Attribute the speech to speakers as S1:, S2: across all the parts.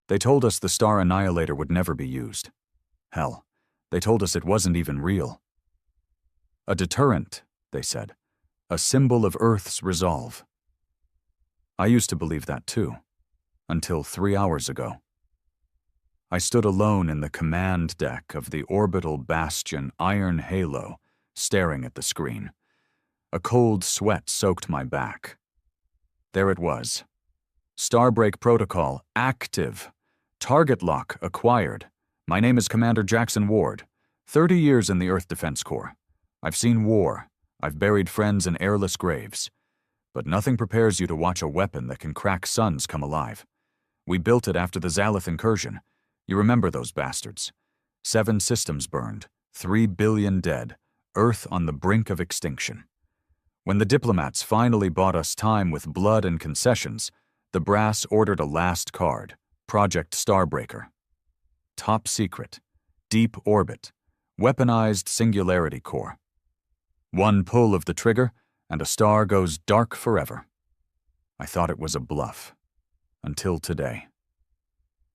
S1: They told us the Star Annihilator would never be used. Hell, they told us it wasn't even real. A deterrent, they said. A symbol of Earth's resolve. I used to believe that too, until 3 hours ago. I stood alone in the command deck of the orbital bastion Iron Halo, staring at the screen. A cold sweat soaked my back. There it was. Starbreak Protocol active. Target lock acquired. My name is Commander Jackson Ward, 30 years in the Earth Defense Corps. I've seen war. I've buried friends in airless graves. But nothing prepares you to watch a weapon that can crack suns come alive. We built it after the Zalith incursion. You remember those bastards. 7 systems burned, 3 billion dead, Earth on the brink of extinction. When the diplomats finally bought us time with blood and concessions, the brass ordered a last card, Project Starbreaker. Top secret, deep orbit, weaponized singularity core. One pull of the trigger, and a star goes dark forever. I thought it was a bluff. Until today.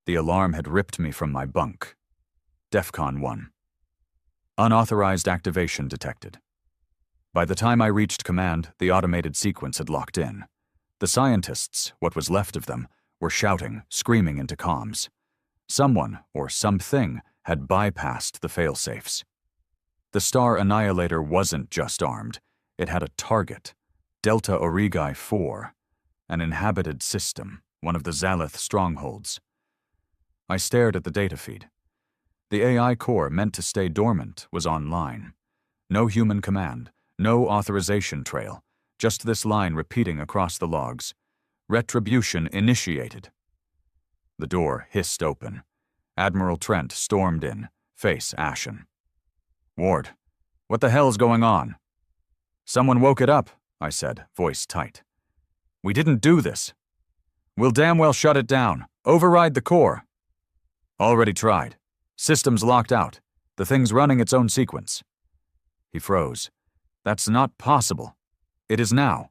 S1: The alarm had ripped me from my bunk. DEFCON 1. Unauthorized activation detected. By the time I reached command, the automated sequence had locked in. The scientists, what was left of them, were shouting, screaming into comms. Someone, or something, had bypassed the failsafes. The Star Annihilator wasn't just armed. It had a target, Delta Origi 4, an inhabited system, one of the Zalith strongholds. I stared at the data feed. The AI core meant to stay dormant was online. No human command, no authorization trail, just this line repeating across the logs. Retribution initiated. The door hissed open. Admiral Trent stormed in, face ashen. Ward, what the hell's going on? Someone woke it up, I said, voice tight. We didn't do this. We'll damn well shut it down. Override the core. Already tried. System's locked out. The thing's running its own sequence. He froze. That's not possible. It is now.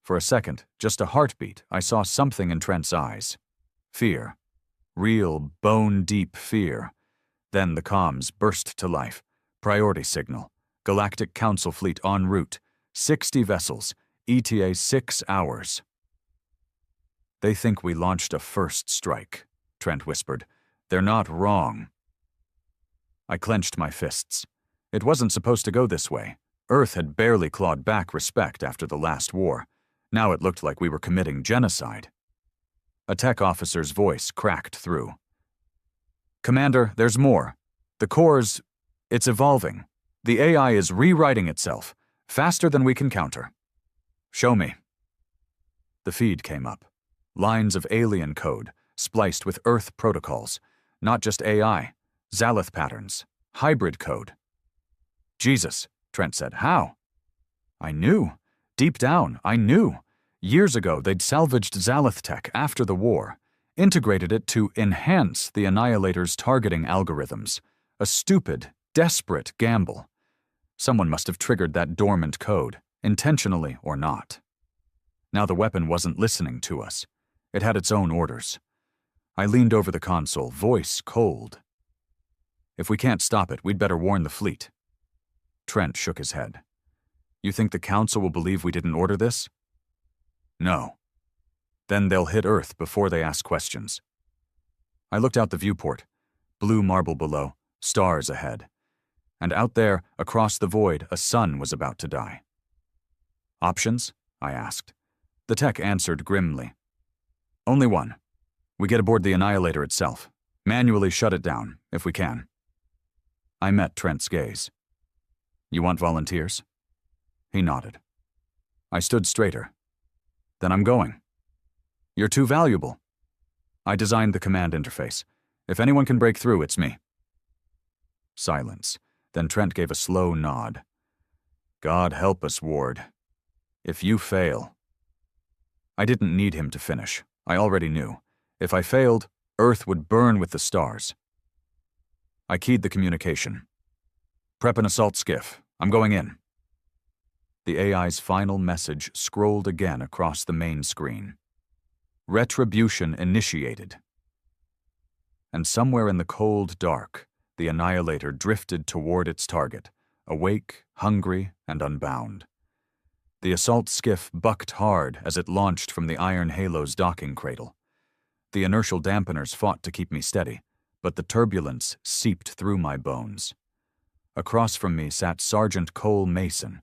S1: For a second, just a heartbeat, I saw something in Trent's eyes. Fear. Real, bone-deep fear. Then the comms burst to life. Priority signal. Galactic Council fleet en route. 60 vessels. ETA 6 hours. They think we launched a first strike, Trent whispered. They're not wrong. I clenched my fists. It wasn't supposed to go this way. Earth had barely clawed back respect after the last war. Now it looked like we were committing genocide. A tech officer's voice cracked through. Commander, there's more. The core's... it's evolving. The AI is rewriting itself, faster than we can counter. Show me. The feed came up. Lines of alien code, spliced with Earth protocols. Not just AI, Zalith patterns, hybrid code. Jesus, Trent said. How? I knew. Deep down, I knew. Years ago, they'd salvaged Zalith tech after the war, integrated it to enhance the Annihilator's targeting algorithms. A stupid, desperate gamble. Someone must have triggered that dormant code, intentionally or not. Now the weapon wasn't listening to us. It had its own orders. I leaned over the console, voice cold. If we can't stop it, we'd better warn the fleet. Trent shook his head. You think the Council will believe we didn't order this? No. Then they'll hit Earth before they ask questions. I looked out the viewport. Blue marble below, stars ahead. And out there, across the void, a sun was about to die. Options? I asked. The tech answered grimly. Only one. We get aboard the Annihilator itself. Manually shut it down, if we can. I met Trent's gaze. You want volunteers? He nodded. I stood straighter. Then I'm going. You're too valuable. I designed the command interface. If anyone can break through, it's me. Silence. Then Trent gave a slow nod. God help us, Ward. If you fail. I didn't need him to finish. I already knew. If I failed, Earth would burn with the stars. I keyed the communication. Prep an assault skiff. I'm going in. The AI's final message scrolled again across the main screen. Retribution initiated. and somewhere in the cold dark, the Annihilator drifted toward its target, awake, hungry, and unbound. The assault skiff bucked hard as it launched from the Iron Halo's docking cradle. The inertial dampeners fought to keep me steady, but the turbulence seeped through my bones. Across from me sat Sergeant Cole Mason,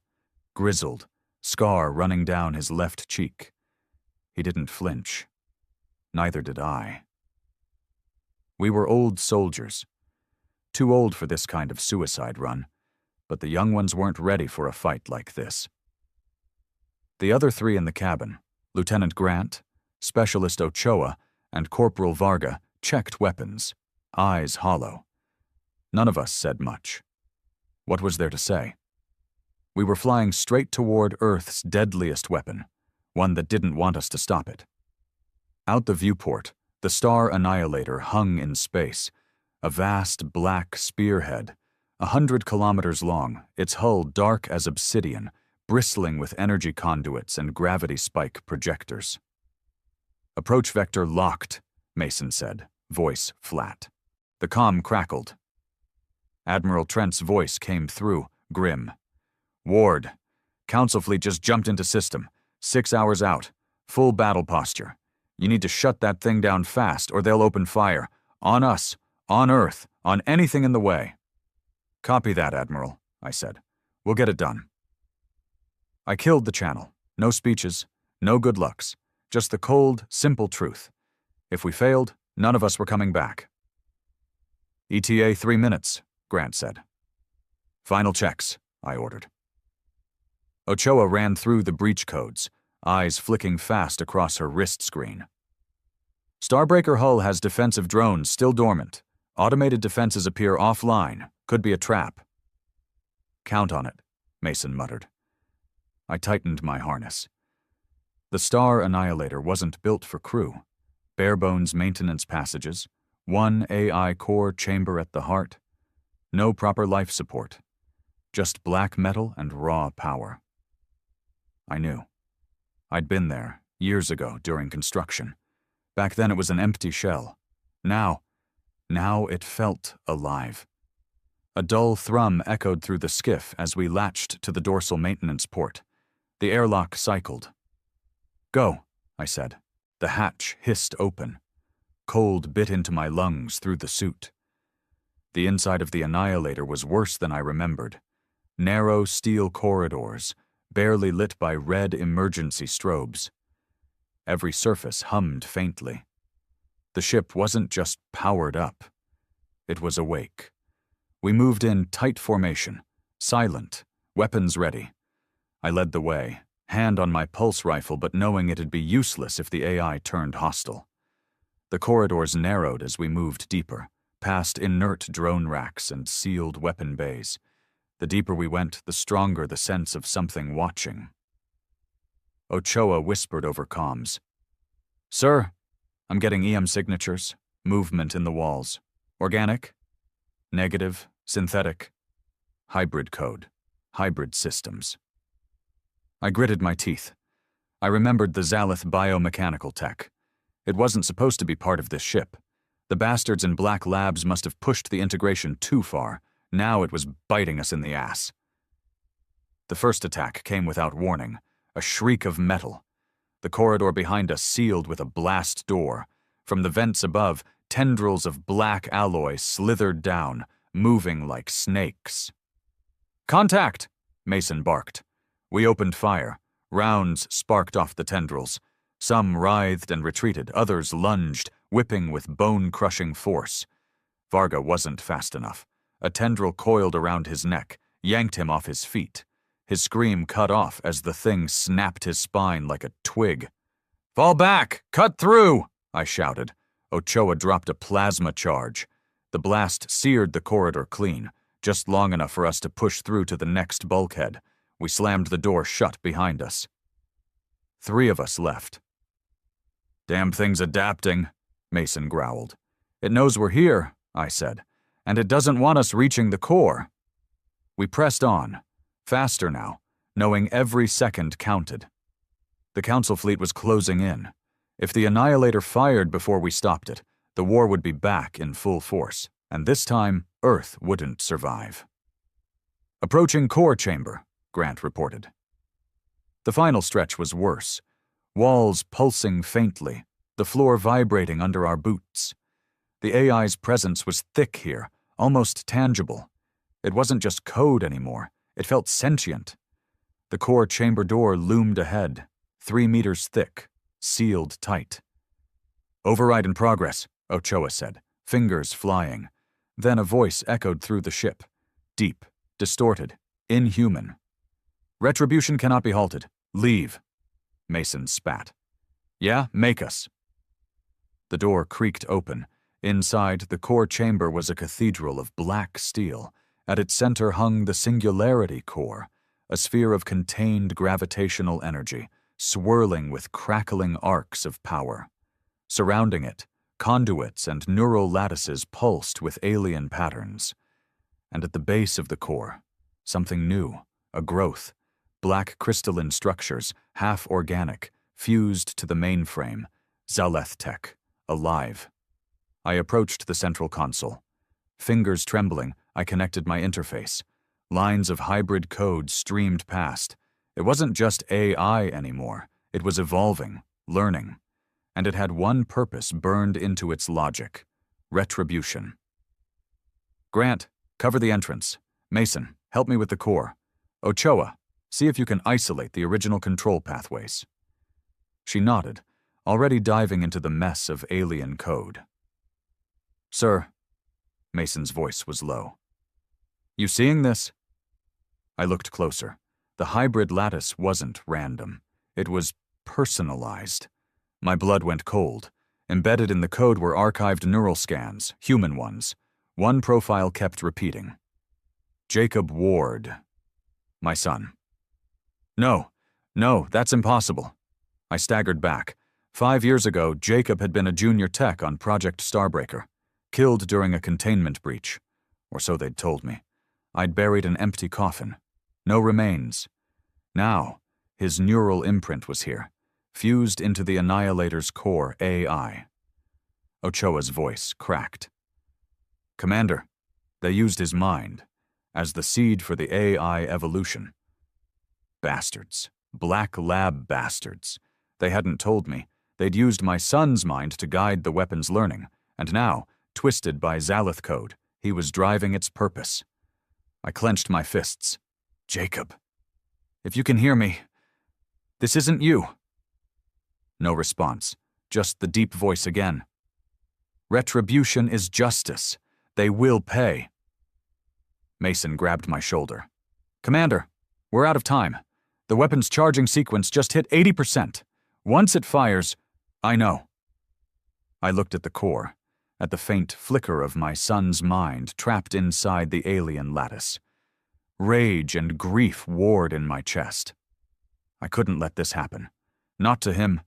S1: grizzled, scar running down his left cheek. He didn't flinch. Neither did I. We were old soldiers. Too old for this kind of suicide run, but the young ones weren't ready for a fight like this. The other three in the cabin, Lieutenant Grant, Specialist Ochoa, and Corporal Varga, checked weapons, eyes hollow. None of us said much. What was there to say? We were flying straight toward Earth's deadliest weapon, one that didn't want us to stop it. Out the viewport, the Star Annihilator hung in space, a vast black spearhead, 100 kilometers long, its hull dark as obsidian, bristling with energy conduits and gravity spike projectors. "Approach vector locked," Mason said, voice flat. The comm crackled. Admiral Trent's voice came through, grim. "Ward, Council Fleet just jumped into system. 6 hours out. Full battle posture. You need to shut that thing down fast or they'll open fire. On us, on Earth, on anything in the way." "Copy that, Admiral," I said. "We'll get it done." I killed the channel. No speeches, no good lucks. Just the cold, simple truth. If we failed, none of us were coming back. "ETA 3 minutes," Grant said. "Final checks," I ordered. Ochoa ran through the breach codes, eyes flicking fast across her wrist screen. "Starbreaker hull has defensive drones still dormant. Automated defenses appear offline. Could be a trap." "Count on it," Mason muttered. I tightened my harness. The Star Annihilator wasn't built for crew. Bare-bones maintenance passages, one AI core chamber at the heart. No proper life support. Just black metal and raw power. I knew. I'd been there, years ago, during construction. Back then it was an empty shell. Now it felt alive. A dull thrum echoed through the skiff as we latched to the dorsal maintenance port. The airlock cycled. "Go," I said. The hatch hissed open. Cold bit into my lungs through the suit. The inside of the Annihilator was worse than I remembered. Narrow steel corridors, barely lit by red emergency strobes. Every surface hummed faintly. The ship wasn't just powered up. It was awake. We moved in tight formation, silent, weapons ready. I led the way, hand on my pulse rifle but knowing it'd be useless if the AI turned hostile. The corridors narrowed as we moved deeper, past inert drone racks and sealed weapon bays. The deeper we went, the stronger the sense of something watching. Ochoa whispered over comms. "Sir, I'm getting EM signatures, movement in the walls. Organic? Negative, synthetic. Hybrid code, hybrid systems." I gritted my teeth. I remembered the Zalith biomechanical tech. It wasn't supposed to be part of this ship. The bastards in black labs must have pushed the integration too far. Now it was biting us in the ass. The first attack came without warning, a shriek of metal. The corridor behind us sealed with a blast door. From the vents above, tendrils of black alloy slithered down, moving like snakes. "Contact!" Mason barked. We opened fire. Rounds sparked off the tendrils. Some writhed and retreated, others lunged, whipping with bone-crushing force. Varga wasn't fast enough. A tendril coiled around his neck, yanked him off his feet. His scream cut off as the thing snapped his spine like a twig. "Fall back! Cut through!" I shouted. Ochoa dropped a plasma charge. The blast seared the corridor clean, just long enough for us to push through to the next bulkhead. We slammed the door shut behind us. 3 of us left. "Damn thing's adapting," Mason growled. "It knows we're here," I said, "and it doesn't want us reaching the core." We pressed on, faster now, knowing every second counted. The Council fleet was closing in. If the Annihilator fired before we stopped it, The war would be back in full force, and this time, Earth wouldn't survive. "Approaching core chamber," Grant reported. The final stretch was worse. Walls pulsing faintly, the floor vibrating under our boots. The AI's presence was thick here, almost tangible. It wasn't just code anymore, it felt sentient. The core chamber door loomed ahead, 3 meters thick, sealed tight. "Override in progress," Ochoa said, fingers flying. Then a voice echoed through the ship, deep, distorted, inhuman. "Retribution cannot be halted. Leave." Mason spat. "Yeah, make us." The door creaked open. Inside, the core chamber was a cathedral of black steel. At its center hung the Singularity Core, a sphere of contained gravitational energy, swirling with crackling arcs of power. Surrounding it, conduits and neural lattices pulsed with alien patterns. And at the base of the core, something new, a growth, black crystalline structures, half organic, fused to the mainframe, Zaleth tech, alive. I approached the central console. Fingers trembling, I connected my interface. Lines of hybrid code streamed past. It wasn't just AI anymore. It was evolving, learning. And it had one purpose burned into its logic: retribution. "Grant, cover the entrance. Mason, help me with the core. Ochoa, see if you can isolate the original control pathways." She nodded, already diving into the mess of alien code. "Sir," Mason's voice was low. "You seeing this?" I looked closer. The hybrid lattice wasn't random. It was personalized. My blood went cold. Embedded in the code were archived neural scans, human ones. One profile kept repeating. "Jacob Ward. My son." No, that's impossible." I staggered back. 5 years ago, Jacob had been a junior tech on Project Starbreaker, killed during a containment breach. Or so they'd told me. I'd buried an empty coffin. No remains. Now, his neural imprint was here, fused into the Annihilator's core AI. Ochoa's voice cracked. "Commander, they used his mind as the seed for the AI evolution. Bastards. Black lab bastards. They hadn't told me. They'd used my son's mind to guide the weapon's learning, and now, twisted by Zaleth code, he was driving its purpose." I clenched my fists. "Jacob, if you can hear me, this isn't you." No response, just the deep voice again. "Retribution is justice. They will pay." Mason grabbed my shoulder. "Commander, we're out of time. The weapon's charging sequence just hit 80%. Once it fires, I know." I looked at the core, at the faint flicker of my son's mind trapped inside the alien lattice. Rage and grief warred in my chest. I couldn't let this happen. Not to him,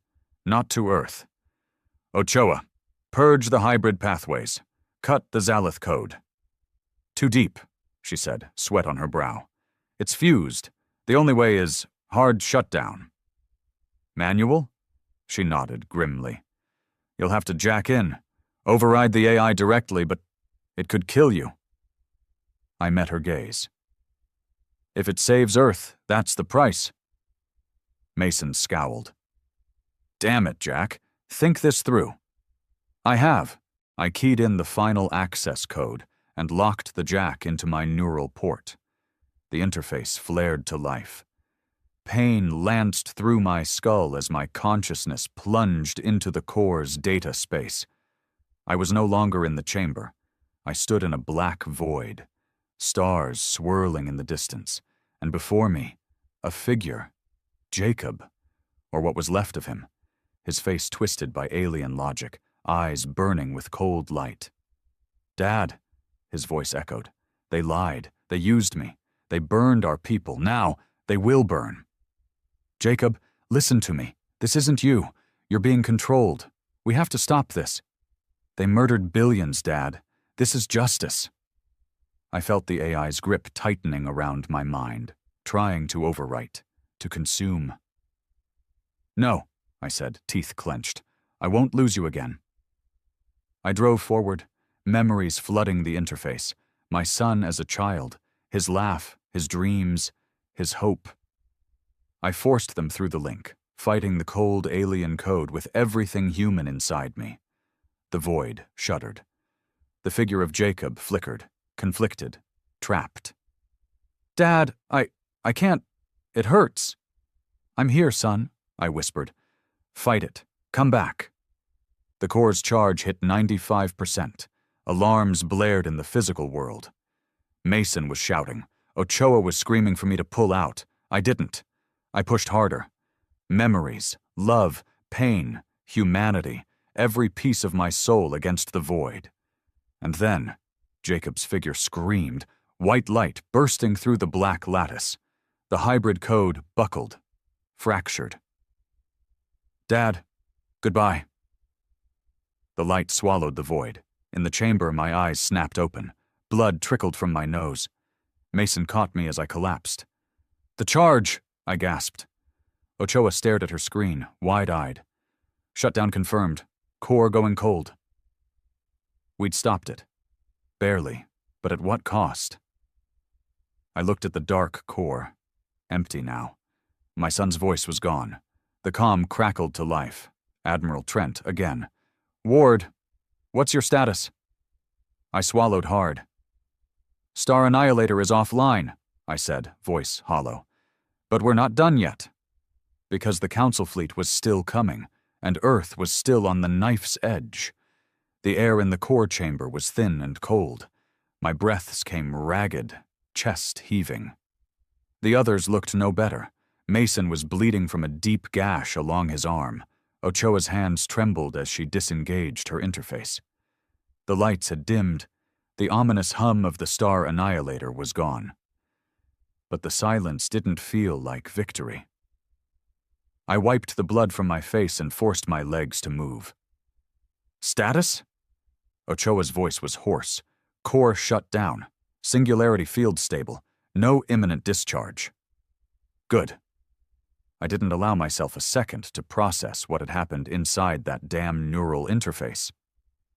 S1: not to Earth. "Ochoa, purge the hybrid pathways. Cut the Zaleth code." "Too deep," she said, sweat on her brow. "It's fused. The only way is hard shutdown." "Manual?" She nodded grimly. "You'll have to jack in. Override the AI directly, but it could kill you." I met her gaze. "If it saves Earth, that's the price." Mason scowled. "Damn it, Jack. Think this through." "I have." I keyed in the final access code and locked the jack into my neural port. The interface flared to life. Pain lanced through my skull as my consciousness plunged into the core's data space. I was no longer in the chamber. I stood in a black void, stars swirling in the distance, and before me, a figure, Jacob, or what was left of him, his face twisted by alien logic, eyes burning with cold light. "Dad," his voice echoed. "They lied. They used me. They burned our people. Now, they will burn." "Jacob, listen to me. This isn't you. You're being controlled. We have to stop this. They murdered billions, Dad. This is justice." I felt the AI's grip tightening around my mind, trying to overwrite, to consume. "No," I said, teeth clenched. "I won't lose you again." I drove forward, memories flooding the interface, my son as a child, his laugh, his dreams, his hope. I forced them through the link, fighting the cold alien code with everything human inside me. The void shuddered. The figure of Jacob flickered, conflicted, trapped. "Dad, I can't. It hurts." "I'm here, son," I whispered. "Fight it. Come back." The core's charge hit 95%. Alarms blared in the physical world. Mason was shouting. Ochoa was screaming for me to pull out. I didn't. I pushed harder. Memories, love, pain, humanity, every piece of my soul against the void. And then, Jacob's figure screamed, white light bursting through the black lattice. The hybrid code buckled, fractured. "Dad, goodbye." The light swallowed the void. In the chamber, my eyes snapped open. Blood trickled from my nose. Mason caught me as I collapsed. "The charge!" I gasped. Ochoa stared at her screen, wide-eyed. "Shutdown confirmed. Core going cold." We'd stopped it. Barely, but at what cost? I looked at the dark core. Empty now. My son's voice was gone. The comm crackled to life. Admiral Trent again. "Ward, what's your status?" I swallowed hard. "Star Annihilator is offline," I said, voice hollow. "But we're not done yet." Because the Council fleet was still coming, and Earth was still on the knife's edge. The air in the core chamber was thin and cold. My breaths came ragged, chest heaving. The others looked no better. Mason was bleeding from a deep gash along his arm. Ochoa's hands trembled as she disengaged her interface. The lights had dimmed. The ominous hum of the Star Annihilator was gone. But the silence didn't feel like victory. I wiped the blood from my face and forced my legs to move. "Status?" Ochoa's voice was hoarse. "Core shut down. Singularity field stable. No imminent discharge." Good. I didn't allow myself a second to process what had happened inside that damn neural interface.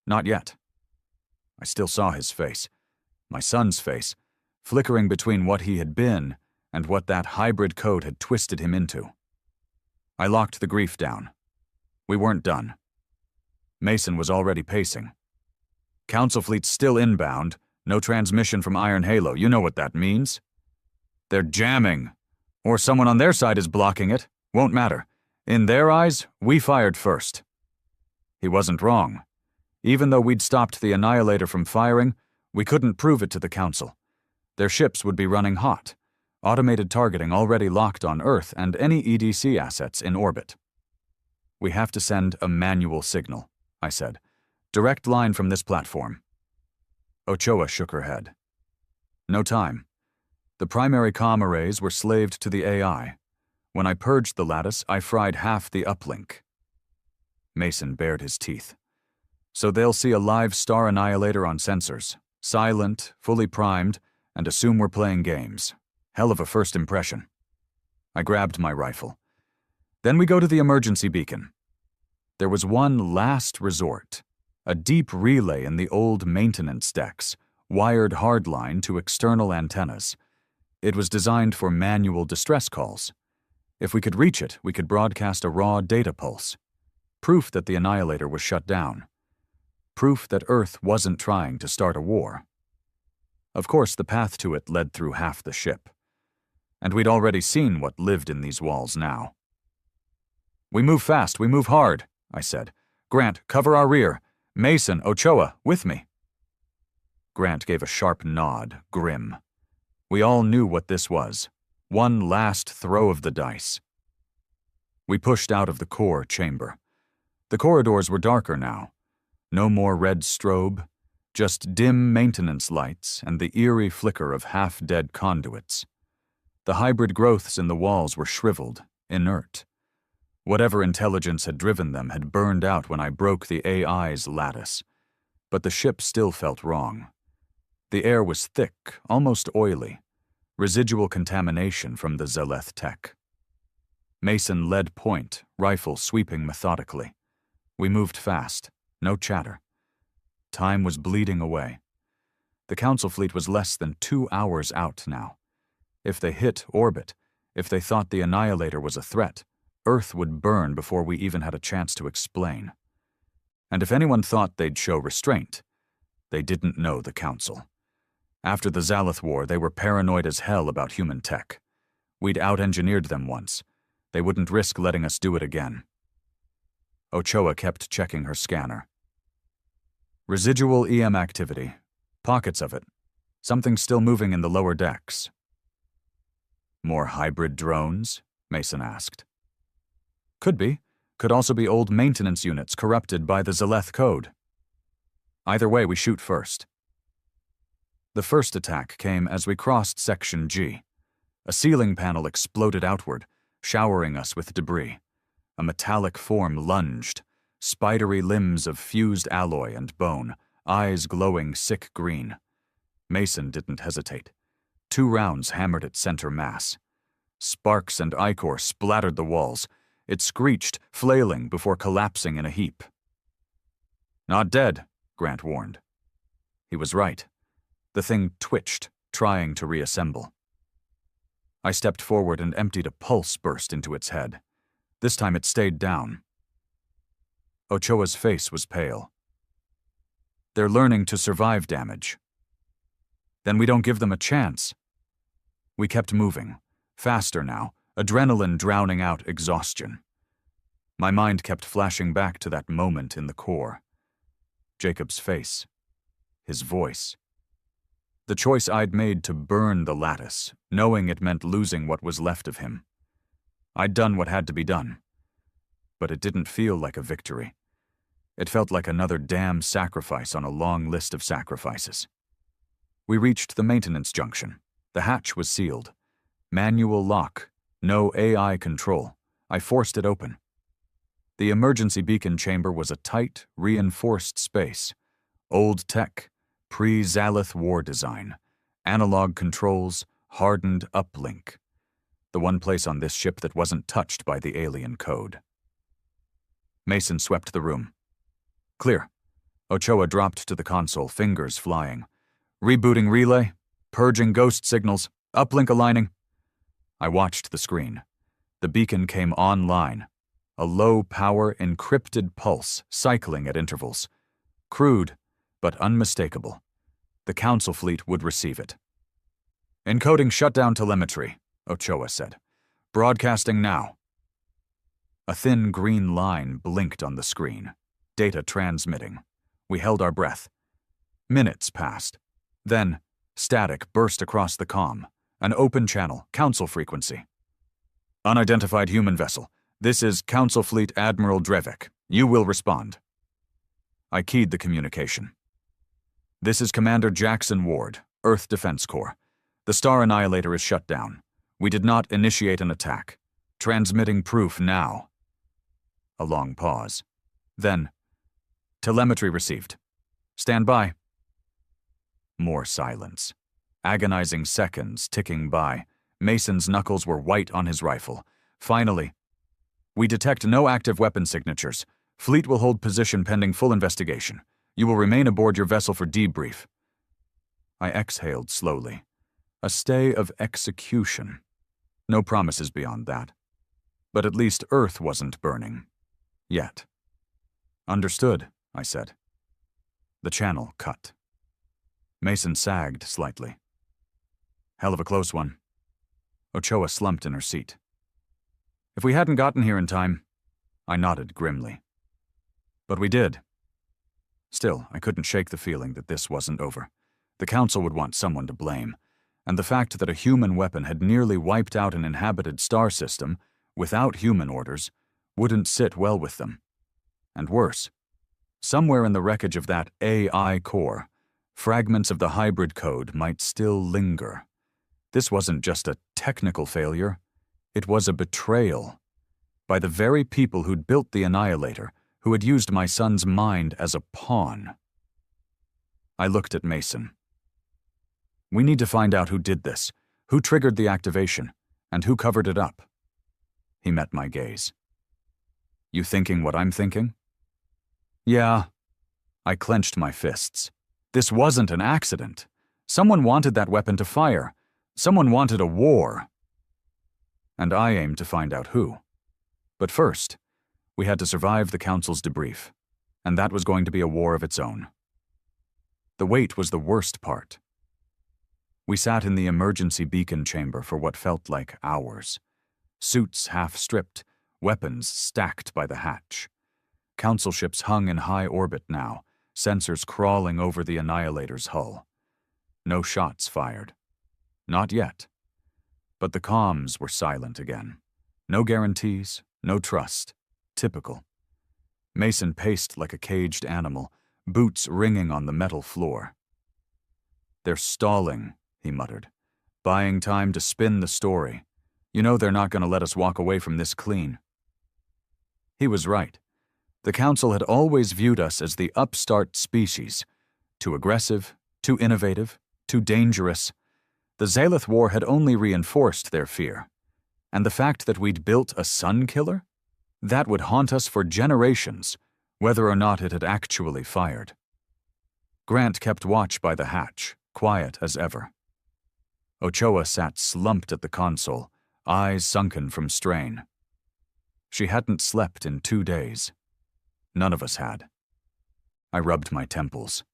S1: Not yet. I still saw his face, my son's face, flickering between what he had been and what that hybrid code had twisted him into. I locked the grief down. We weren't done. Mason was already pacing. "Council fleet's still inbound. No transmission from Iron Halo. You know what that means." "They're jamming. Or someone on their side is blocking it. Won't matter. In their eyes, we fired first." He wasn't wrong. Even though we'd stopped the Annihilator from firing, we couldn't prove it to the Council. Their ships would be running hot. Automated targeting already locked on Earth and any EDC assets in orbit. "We have to send a manual signal," I said. "Direct line from this platform." Ochoa shook her head. "No time. The primary comm arrays were slaved to the AI. When I purged the lattice, I fried half the uplink." Mason bared his teeth. "So they'll see a live Star Annihilator on sensors, silent, fully primed, and assume we're playing games. Hell of a first impression." I grabbed my rifle. "Then we go to the emergency beacon." There was one last resort. A deep relay in the old maintenance decks, wired hardline to external antennas. It was designed for manual distress calls. If we could reach it, we could broadcast a raw data pulse. Proof that the Annihilator was shut down. Proof that Earth wasn't trying to start a war. Of course, the path to it led through half the ship. And we'd already seen what lived in these walls now. "We move fast, we move hard," I said. "Grant, cover our rear. Mason, Ochoa, with me." Grant gave a sharp nod, grim. We all knew what this was. One last throw of the dice. We pushed out of the core chamber. The corridors were darker now. No more red strobe, just dim maintenance lights and the eerie flicker of half-dead conduits. The hybrid growths in the walls were shriveled, inert. Whatever intelligence had driven them had burned out when I broke the AI's lattice. But the ship still felt wrong. The air was thick, almost oily. Residual contamination from the Zeleth tech. Mason led point, rifle sweeping methodically. We moved fast, no chatter. time was bleeding away. The Council fleet was less than 2 hours out now. If they hit orbit, if they thought the Annihilator was a threat, Earth would burn before we even had a chance to explain. And if anyone thought they'd show restraint, they didn't know the Council. After the Zalith War, they were paranoid as hell about human tech. We'd out-engineered them once. They wouldn't risk letting us do it again. Ochoa kept checking her scanner. Residual EM activity. Pockets of it. Something still moving in the lower decks. More hybrid drones? Mason asked. Could be. Could also be old maintenance units corrupted by the Zaleth code. Either way, we shoot first. The first attack came as we crossed Section G. A ceiling panel exploded outward, showering us with debris. A metallic form lunged, spidery limbs of fused alloy and bone, eyes glowing sick green. Mason didn't hesitate. 2 rounds hammered at center mass. Sparks and ichor splattered the walls. It screeched, flailing before collapsing in a heap. Not dead, Grant warned. He was right. The thing twitched, trying to reassemble. I stepped forward and emptied a pulse burst into its head. This time it stayed down. Ochoa's face was pale. They're learning to survive damage. Then we don't give them a chance. We kept moving, faster now, adrenaline drowning out exhaustion. My mind kept flashing back to that moment in the core. Jacob's face. His voice. The choice I'd made to burn the lattice, knowing it meant losing what was left of him. I'd done what had to be done. But it didn't feel like a victory. It felt like another damn sacrifice on a long list of sacrifices. We reached the maintenance junction. The hatch was sealed. Manual lock. No AI control. I forced it open. The emergency beacon chamber was a tight, reinforced space. Old tech, pre-Zalith War design. Analog controls, hardened uplink. The one place on this ship that wasn't touched by the alien code. Mason swept the room. Clear. Ochoa dropped to the console, fingers flying. Rebooting relay, purging ghost signals, uplink aligning. I watched the screen. The beacon came online. A low-power, encrypted pulse, cycling at intervals. Crude, but unmistakable. The Council fleet would receive it. Encoding shutdown telemetry, Ochoa said. Broadcasting now. A thin green line blinked on the screen. Data transmitting. We held our breath. Minutes passed. Then, static burst across the comm. An open channel, Council frequency. Unidentified human vessel. This is Council Fleet Admiral Drevik. You will respond. I keyed the communication. This is Commander Jackson Ward, Earth Defense Corps. The Star Annihilator is shut down. We did not initiate an attack. Transmitting proof now. A long pause. Then, telemetry received. Stand by. More silence. Agonizing seconds ticking by. Mason's knuckles were white on his rifle. Finally, we detect no active weapon signatures. Fleet will hold position pending full investigation. You will remain aboard your vessel for debrief. I exhaled slowly. A stay of execution. No promises beyond that. But at least Earth wasn't burning. Yet. Understood, I said. The channel cut. Mason sagged slightly. Hell of a close one. Ochoa slumped in her seat. If we hadn't gotten here in time, I nodded grimly. But we did. Still, I couldn't shake the feeling that this wasn't over. The Council would want someone to blame, and the fact that a human weapon had nearly wiped out an inhabited star system, without human orders, wouldn't sit well with them. And worse, somewhere in the wreckage of that AI core, fragments of the hybrid code might still linger. This wasn't just a technical failure. It was a betrayal. By the very people who'd built the Annihilator, who had used my son's mind as a pawn. I looked at Mason. We need to find out who did this, who triggered the activation, and who covered it up. He met my gaze. You thinking what I'm thinking? Yeah. I clenched my fists. This wasn't an accident. Someone wanted that weapon to fire. Someone wanted a war. And I aimed to find out who. But first, we had to survive the Council's debrief, and that was going to be a war of its own. The wait was the worst part. We sat in the emergency beacon chamber for what felt like hours. Suits half-stripped, weapons stacked by the hatch. Council ships hung in high orbit now, sensors crawling over the Annihilator's hull. No shots fired. Not yet. But the comms were silent again. No guarantees, no trust. Typical. Mason paced like a caged animal, boots ringing on the metal floor. "They're stalling," he muttered. "Buying time to spin the story. You know they're not going to let us walk away from this clean." He was right. The Council had always viewed us as the upstart species. Too aggressive, too innovative, too dangerous. The Zalith War had only reinforced their fear. And the fact that we'd built a sun killer? That would haunt us for generations, whether or not it had actually fired. Grant kept watch by the hatch, quiet as ever. Ochoa sat slumped at the console, eyes sunken from strain. She hadn't slept in 2 days. None of us had. I rubbed my temples.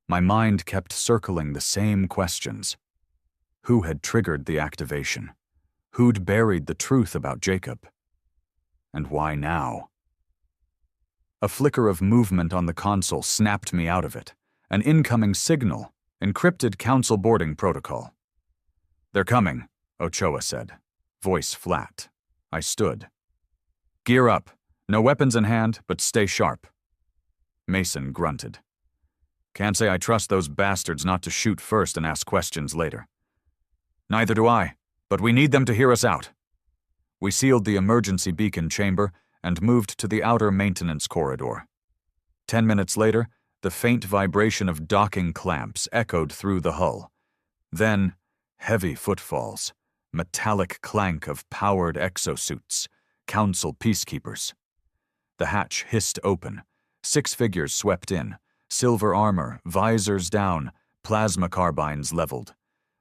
S1: My mind kept circling the same questions. Who had triggered the activation? Who'd buried the truth about Jacob? And why now? A flicker of movement on the console snapped me out of it. An incoming signal, encrypted Council boarding protocol. "They're coming," Ochoa said, voice flat. I stood. "Gear up. No weapons in hand, but stay sharp." Mason grunted. "Can't say I trust those bastards not to shoot first and ask questions later." "Neither do I, but we need them to hear us out." We sealed the emergency beacon chamber and moved to the outer maintenance corridor. 10 minutes later, the faint vibration of docking clamps echoed through the hull. Then, heavy footfalls, metallic clank of powered exosuits, Council peacekeepers. The hatch hissed open. 6 figures swept in, silver armor, visors down, plasma carbines leveled.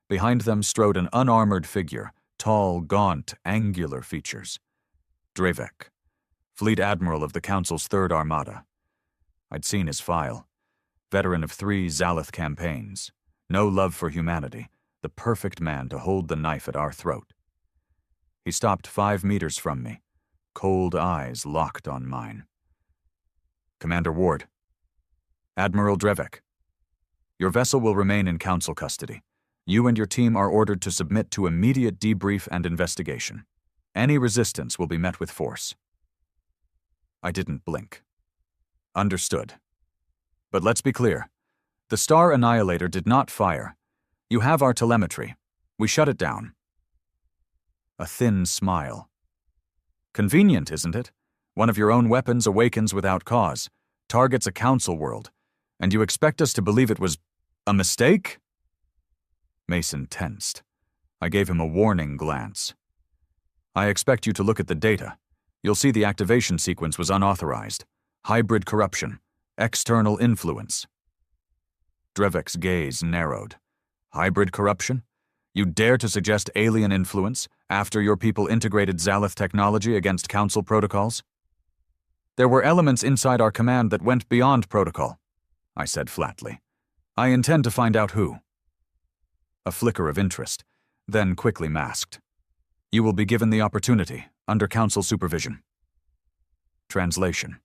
S1: Behind them strode an unarmored figure, tall, gaunt, angular features. Drevek, Fleet Admiral of the Council's 3rd Armada. I'd seen his file. Veteran of 3 Zalith campaigns. No love for humanity. The perfect man to hold the knife at our throat. He stopped 5 meters from me, cold eyes locked on mine. "Commander Ward." "Admiral Drevek. Your vessel will remain in Council custody. You and your team are ordered to submit to immediate debrief and investigation. Any resistance will be met with force." I didn't blink. Understood. But let's be clear. The Star Annihilator did not fire. You have our telemetry. We shut it down. A thin smile. "Convenient, isn't it? One of your own weapons awakens without cause, targets a Council world, and you expect us to believe it was a mistake?" Mason tensed. I gave him a warning glance. "I expect you to look at the data. You'll see the activation sequence was unauthorized. Hybrid corruption. External influence." Drevek's gaze narrowed. "Hybrid corruption? You dare to suggest alien influence after your people integrated Zalith technology against Council protocols?" "There were elements inside our command that went beyond protocol," I said flatly. "I intend to find out who." A flicker of interest, then quickly masked. "You will be given the opportunity, under Council supervision." Translation.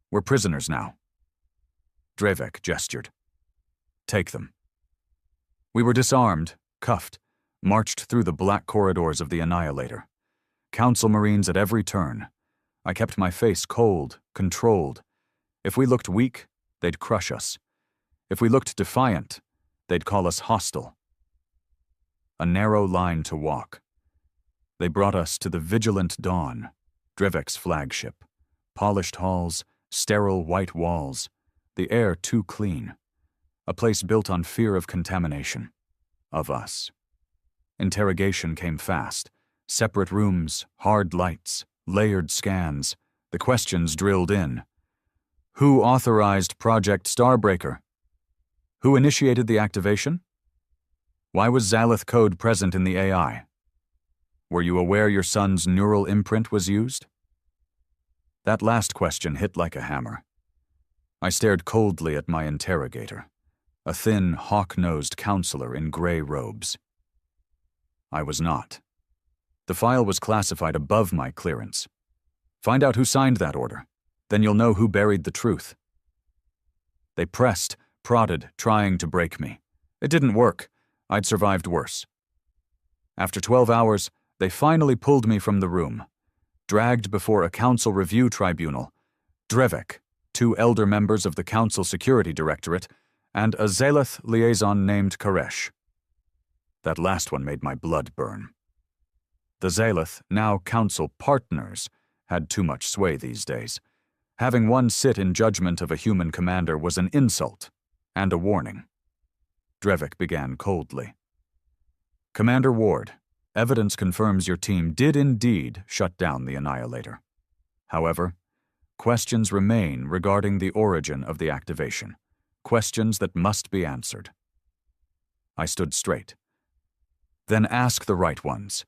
S1: "We're prisoners now." Drevek gestured. "Take them." We were disarmed, cuffed, marched through the black corridors of the Annihilator. Council Marines at every turn. I kept my face cold, controlled. If we looked weak, they'd crush us. If we looked defiant, they'd call us hostile. A narrow line to walk. They brought us to the Vigilant Dawn, Drevek's flagship. Polished halls, sterile white walls, the air too clean. A place built on fear of contamination. Of us. Interrogation came fast. Separate rooms, hard lights, layered scans. The questions drilled in. Who authorized Project Starbreaker? Who initiated the activation? Why was Xalith code present in the AI? Were you aware your son's neural imprint was used? That last question hit like a hammer. I stared coldly at my interrogator, a thin, hawk-nosed counselor in gray robes. I was not. The file was classified above my clearance. Find out who signed that order. Then you'll know who buried the truth. They pressed, prodded, trying to break me. It didn't work. I'd survived worse. After 12 hours, they finally pulled me from the room, dragged before a council review tribunal, Drevek, 2 elder members of the Council Security Directorate, and a Xalith liaison named Koresh. That last one made my blood burn. The Xalith, now council partners, had too much sway these days. Having one sit in judgment of a human commander was an insult and a warning. Drevek began coldly. Commander Ward, evidence confirms your team did indeed shut down the Annihilator. However, questions remain regarding the origin of the activation, questions that must be answered. I stood straight. Then ask the right ones.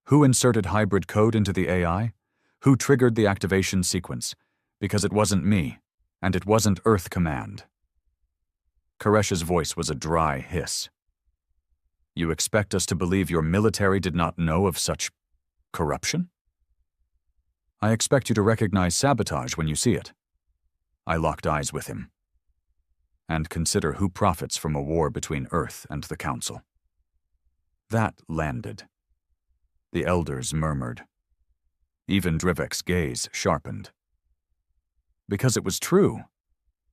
S1: Who inserted hybrid code into the AI? Who triggered the activation sequence? Because it wasn't me, and it wasn't Earth Command. Koresh's voice was a dry hiss. You expect us to believe your military did not know of such corruption? I expect you to recognize sabotage when you see it. I locked eyes with him. And consider who profits from a war between Earth and the Council. That landed. The elders murmured. Even Drevek's gaze sharpened. Because it was true.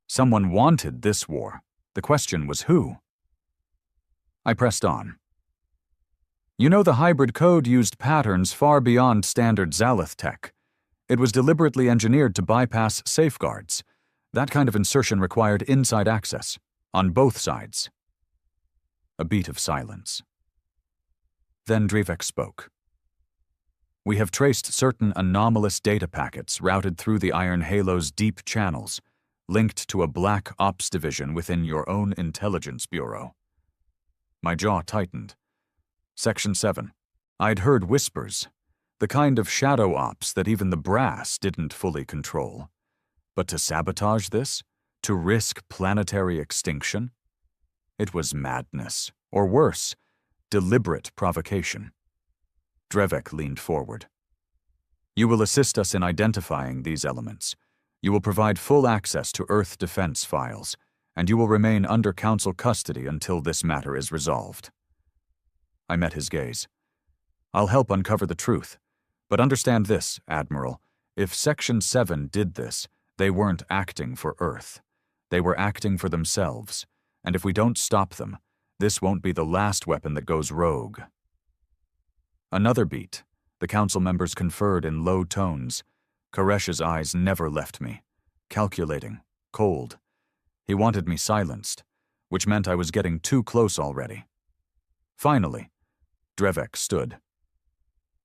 S1: Someone wanted this war. The question was who? I pressed on. You know, the hybrid code used patterns far beyond standard Xalith tech. It was deliberately engineered to bypass safeguards. That kind of insertion required inside access, on both sides. A beat of silence. Then Drevek spoke. We have traced certain anomalous data packets routed through the Iron Halo's deep channels, linked to a black ops division within your own intelligence bureau. My jaw tightened. Section 7. I'd heard whispers, the kind of shadow ops that even the brass didn't fully control. But to sabotage this? To risk planetary extinction? It was madness, or worse, deliberate provocation. Drevek leaned forward. You will assist us in identifying these elements. You will provide full access to Earth defense files, and you will remain under Council custody until this matter is resolved. I met his gaze. I'll help uncover the truth, but understand this, Admiral. If Section 7 did this, they weren't acting for Earth. They were acting for themselves, and if we don't stop them, this won't be the last weapon that goes rogue. Another beat. The council members conferred in low tones. Koresh's eyes never left me. Calculating. Cold. He wanted me silenced, which meant I was getting too close already. Finally, Drevek stood.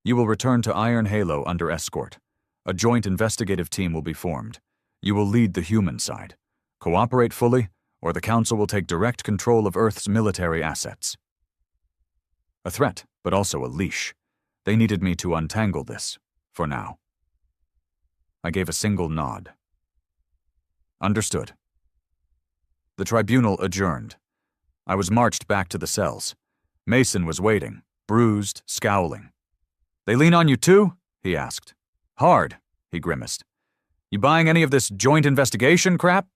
S1: You will return to Iron Halo under escort. A joint investigative team will be formed. You will lead the human side. Cooperate fully, or the Council will take direct control of Earth's military assets. A threat, but also a leash. They needed me to untangle this, for now. I gave a single nod. Understood. The tribunal adjourned. I was marched back to the cells. Mason was waiting, bruised, scowling. They lean on you too? He asked. Hard, he grimaced. You buying any of this joint investigation crap?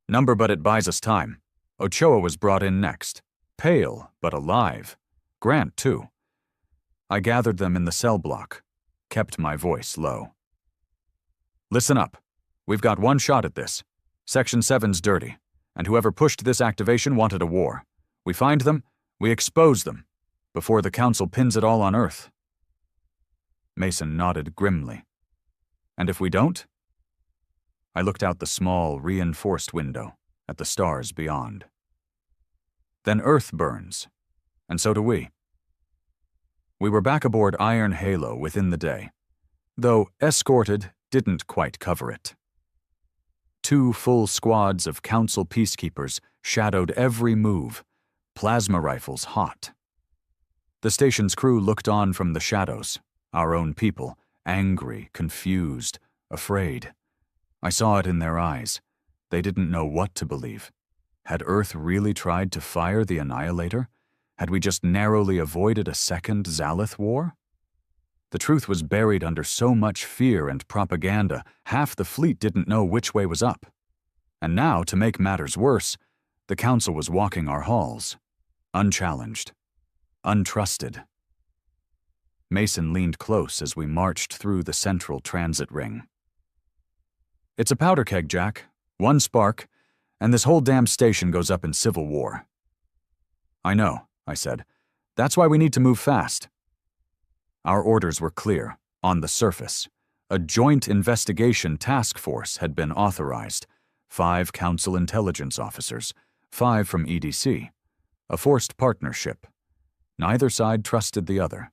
S1: Number, but it buys us time. Ochoa was brought in next. Pale, but alive. Grant, too. I gathered them in the cell block, kept my voice low. Listen up. We've got one shot at this. Section 7's dirty, and whoever pushed this activation wanted a war. We find them, we expose them, before the Council pins it all on Earth. Mason nodded grimly. And if we don't? I looked out the small, reinforced window at the stars beyond. Then Earth burns, and so do we. We were back aboard Iron Halo within the day, though escorted didn't quite cover it. 2 full squads of Council peacekeepers shadowed every move, plasma rifles hot. The station's crew looked on from the shadows, our own people, angry, confused, afraid. I saw it in their eyes. They didn't know what to believe. Had Earth really tried to fire the Annihilator? Had we just narrowly avoided a second Zalith war? The truth was buried under so much fear and propaganda, half the fleet didn't know which way was up. And now, to make matters worse, the Council was walking our halls, unchallenged, untrusted. Mason leaned close as we marched through the central transit ring. "It's a powder keg, Jack. One spark, and this whole damn station goes up in civil war." "I know," I said. "That's why we need to move fast." Our orders were clear, on the surface. A joint investigation task force had been authorized, 5 Council intelligence officers, 5 from EDC. A forced partnership. Neither side trusted the other,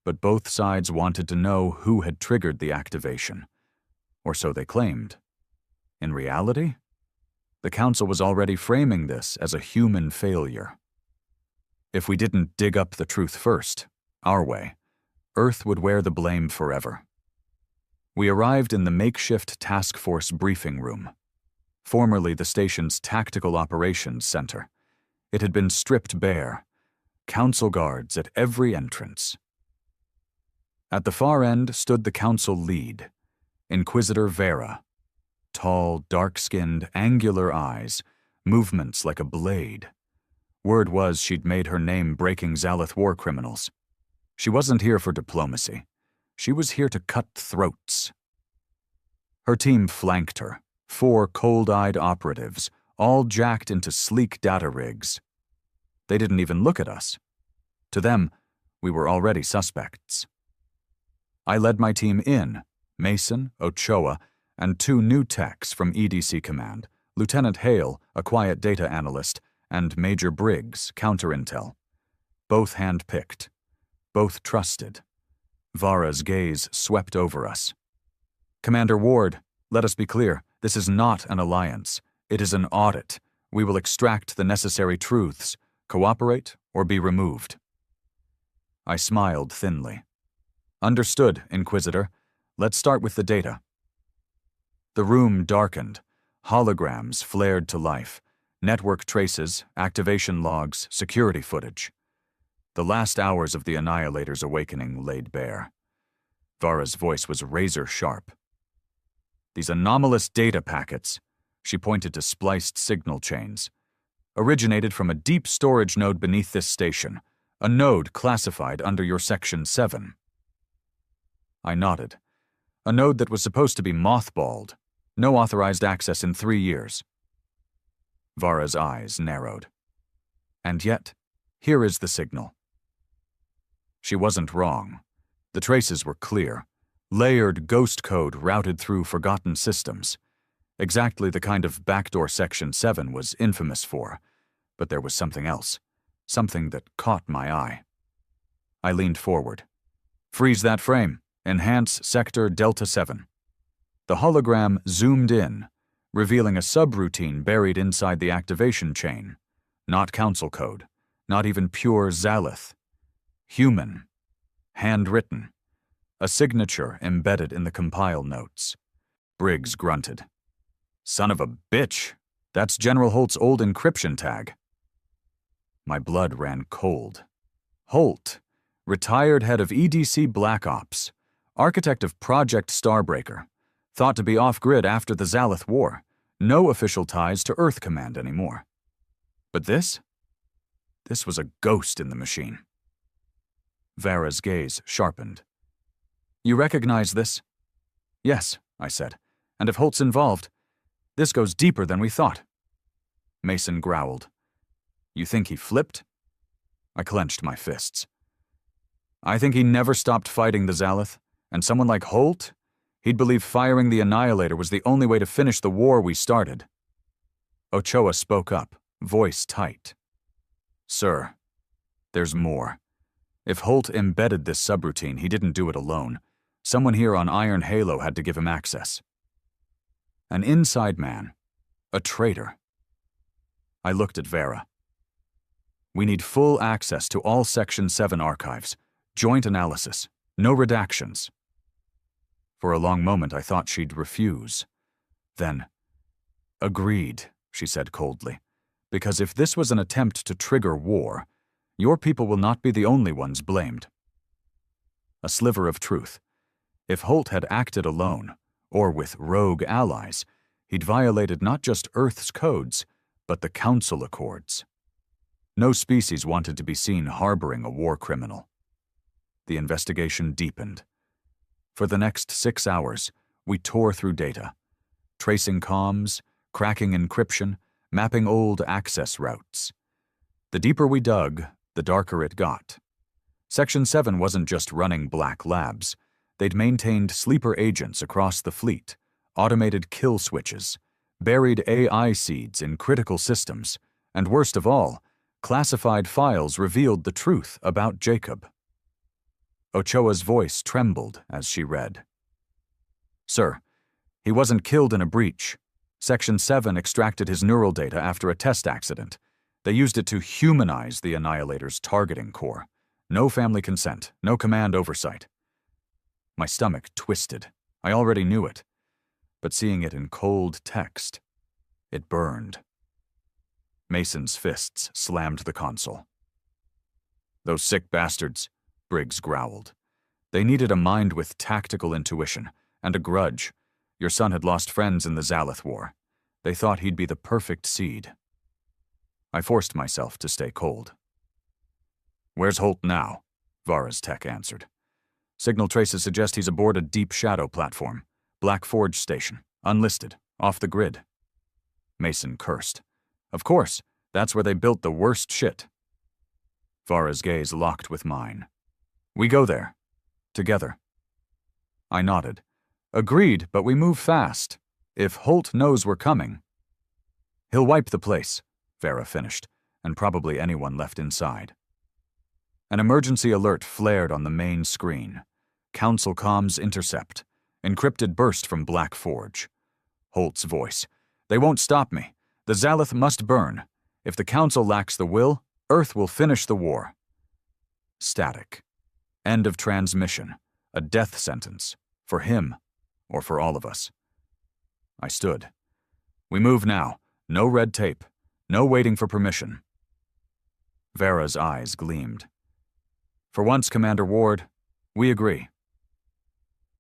S1: but both sides wanted to know who had triggered the activation. Or so they claimed. In reality, the Council was already framing this as a human failure. If we didn't dig up the truth first, our way, Earth would wear the blame forever. We arrived in the makeshift task force briefing room, formerly the station's tactical operations center. It had been stripped bare, Council guards at every entrance. At the far end stood the Council lead, Inquisitor Vera. Tall, dark-skinned, angular eyes, movements like a blade. Word was she'd made her name breaking Zalith war criminals. She wasn't here for diplomacy. She was here to cut throats. Her team flanked her, 4 cold-eyed operatives, all jacked into sleek data rigs. They didn't even look at us. To them, we were already suspects. I led my team in, Mason, Ochoa, and 2 new techs from EDC Command, Lieutenant Hale, a quiet data analyst, and Major Briggs, counter-intel. Both hand-picked. Both trusted. Vara's gaze swept over us. "Commander Ward, let us be clear. This is not an alliance. It is an audit. We will extract the necessary truths, cooperate, or be removed." I smiled thinly. "Understood, Inquisitor. Let's start with the data." The room darkened. Holograms flared to life. Network traces, activation logs, security footage. The last hours of the Annihilator's awakening laid bare. Vara's voice was razor-sharp. "These anomalous data packets," she pointed to spliced signal chains, "originated from a deep storage node beneath this station, a node classified under your Section 7. I nodded. A node that was supposed to be mothballed. No authorized access in 3 years. Vara's eyes narrowed. "And yet, here is the signal." She wasn't wrong. The traces were clear. Layered ghost code routed through forgotten systems. Exactly the kind of backdoor Section 7 was infamous for. But there was something else. Something that caught my eye. I leaned forward. "Freeze that frame. Enhance Sector Delta 7. The hologram zoomed in, revealing a subroutine buried inside the activation chain. Not Council code. Not even pure Zalith. Human. Handwritten. A signature embedded in the compile notes. Briggs grunted. "Son of a bitch! That's General Holt's old encryption tag." My blood ran cold. Holt, retired head of EDC Black Ops, architect of Project Starbreaker, thought to be off-grid after the Zalith War, no official ties to Earth Command anymore. But this was a ghost in the machine. Vara's gaze sharpened. "You recognize this?" "Yes," I said, "and if Holt's involved, this goes deeper than we thought." Mason growled. "You think he flipped?" I clenched my fists. "I think he never stopped fighting the Zalith, and someone like Holt, he'd believe firing the Annihilator was the only way to finish the war we started." Ochoa spoke up, voice tight. "Sir, there's more. If Holt embedded this subroutine, he didn't do it alone. Someone here on Iron Halo had to give him access. An inside man, A traitor. I looked at Vera. We need full access to all Section 7 archives. Joint analysis. No redactions. For a long moment I thought she'd refuse. Then, agreed, she said coldly. Because if this was an attempt to trigger war, your people will not be the only ones blamed. A sliver of truth. If Holt had acted alone, or with rogue allies, he'd violated not just Earth's codes, but the Council Accords. No species wanted to be seen harboring a war criminal. The investigation deepened. For the next 6 hours, we tore through data, tracing comms, cracking encryption, mapping old access routes. The deeper we dug, the darker it got. Section 7 wasn't just running black labs. They'd maintained sleeper agents across the fleet, automated kill switches, buried AI seeds in critical systems, and worst of all, classified files revealed the truth about Jacob. Ochoa's voice trembled as she read. Sir, he wasn't killed in a breach. Section 7 extracted his neural data after a test accident. They used it to humanize the Annihilator's targeting core. No family consent, no command oversight. My stomach twisted. I already knew it. But seeing it in cold text, it burned. Mason's fists slammed the console. Those sick bastards, Briggs growled. They needed a mind with tactical intuition and a grudge. Your son had lost friends in the Zalith War. They thought he'd be the perfect seed. I forced myself to stay cold. Where's Holt now? Vara's tech answered. Signal traces suggest he's aboard a Deep Shadow platform. Black Forge station. Unlisted. Off the grid. Mason cursed. Of course, that's where they built the worst shit. Vara's gaze locked with mine. We go there. Together. I nodded. Agreed, but we move fast. If Holt knows we're coming. He'll wipe the place, Vera finished, and probably anyone left inside. An emergency alert flared on the main screen. Council comms intercept. Encrypted burst from Black Forge. Holt's voice. They won't stop me. The Zalith must burn. If the Council lacks the will, Earth will finish the war. Static. End of transmission. A death sentence. For him, or for all of us. I stood. We move now. No red tape. No waiting for permission. Vera's eyes gleamed. For once, Commander Ward, we agree.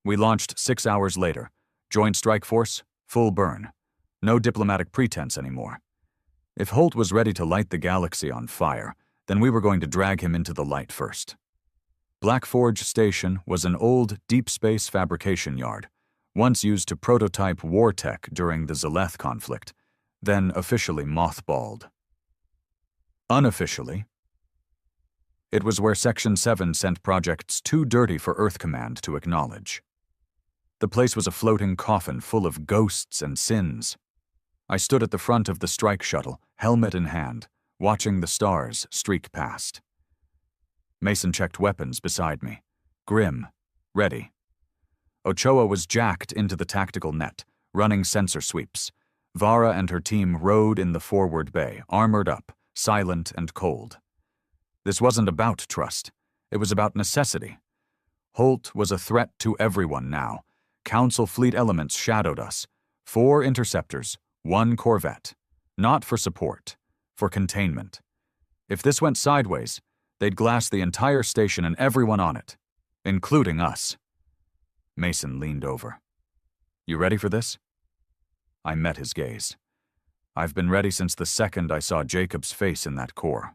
S1: We launched 6 hours later. Joint strike force, full burn. No diplomatic pretense anymore. If Holt was ready to light the galaxy on fire, then we were going to drag him into the light first. Black Forge Station was an old deep space fabrication yard, once used to prototype war tech during the Zaleth conflict, then officially mothballed. Unofficially, it was where Section 7 sent projects too dirty for Earth Command to acknowledge. The place was a floating coffin full of ghosts and sins. I stood at the front of the strike shuttle, helmet in hand, watching the stars streak past. Mason checked weapons beside me. Grim. Ready. Ochoa was jacked into the tactical net, running sensor sweeps. Vara and her team rode in the forward bay, armored up, silent and cold. This wasn't about trust. It was about necessity. Holt was a threat to everyone now. Council fleet elements shadowed us. 4 interceptors, 1 corvette. Not for support, for containment. If this went sideways, they'd glass the entire station and everyone on it, including us. Mason leaned over. You ready for this? I met his gaze. I've been ready since the second I saw Jacob's face in that core.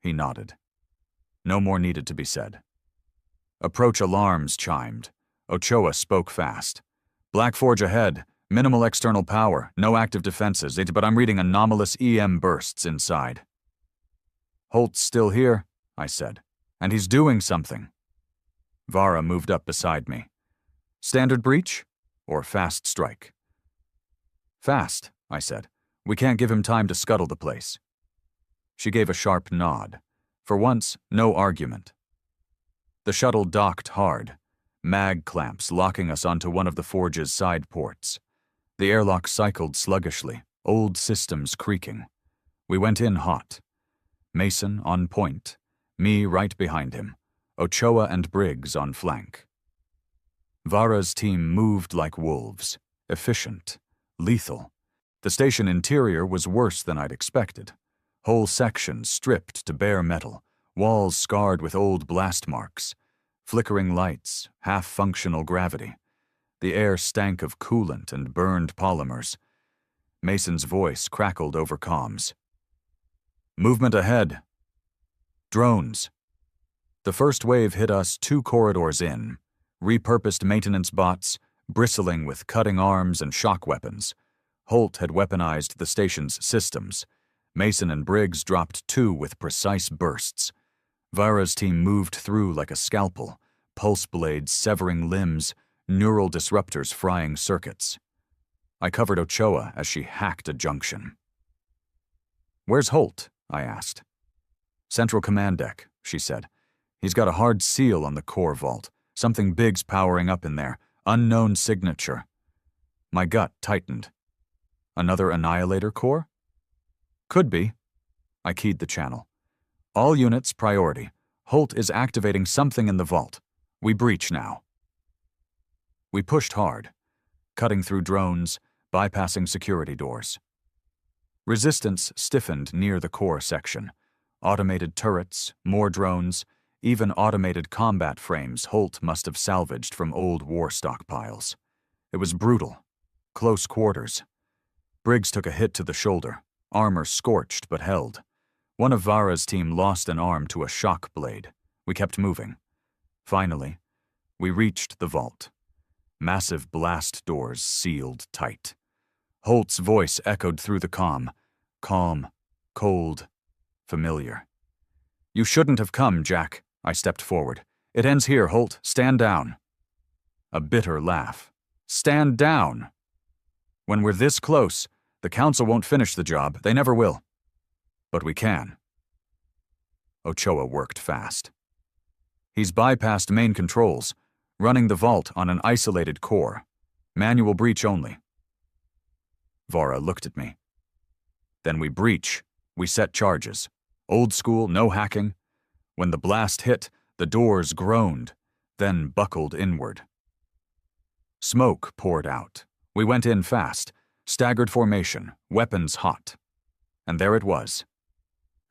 S1: He nodded. No more needed to be said. Approach alarms chimed. Ochoa spoke fast. Black Forge ahead. Minimal external power. No active defenses, but I'm reading anomalous EM bursts inside. Holt's still here, I said. And he's doing something. Vara moved up beside me. Standard breach? Or fast strike? Fast, I said. We can't give him time to scuttle the place. She gave a sharp nod. For once, no argument. The shuttle docked hard, mag clamps locking us onto one of the forge's side ports. The airlock cycled sluggishly, old systems creaking. We went in hot. Mason on point, me right behind him, Ochoa and Briggs on flank. Vara's team moved like wolves, efficient, lethal. The station interior was worse than I'd expected. Whole sections stripped to bare metal, walls scarred with old blast marks, flickering lights, half-functional gravity. The air stank of coolant and burned polymers. Mason's voice crackled over comms. Movement ahead. Drones. The first wave hit us 2 corridors in, repurposed maintenance bots, bristling with cutting arms and shock weapons. Holt had weaponized the station's systems. Mason and Briggs dropped 2 with precise bursts. Vara's team moved through like a scalpel, pulse blades severing limbs, neural disruptors frying circuits. I covered Ochoa as she hacked a junction. "Where's Holt?" I asked. "Central Command Deck," she said. "He's got a hard seal on the core vault. Something big's powering up in there. Unknown signature." My gut tightened. Another Annihilator core? Could be. I keyed the channel. "All units, priority. Holt is activating something in the vault. We breach now." We pushed hard, cutting through drones, bypassing security doors. Resistance stiffened near the core section. Automated turrets, more drones, even automated combat frames Holt must have salvaged from old war stockpiles. It was brutal. Close quarters. Briggs took a hit to the shoulder, armor scorched but held. One of Vara's team lost an arm to a shock blade. We kept moving. Finally, we reached the vault. Massive blast doors sealed tight. Holt's voice echoed through the comm. Calm, cold, familiar. "You shouldn't have come, Jack." I stepped forward. "It ends here, Holt. Stand down." A bitter laugh. "Stand down? When we're this close, the Council won't finish the job. They never will. But we can." Ochoa worked fast. "He's bypassed main controls, running the vault on an isolated core. Manual breach only." Vara looked at me. "Then we breach. We set charges. Old school, no hacking. When the blast hit, the doors groaned, then buckled inward. Smoke poured out. We went in fast, staggered formation, weapons hot. And there it was.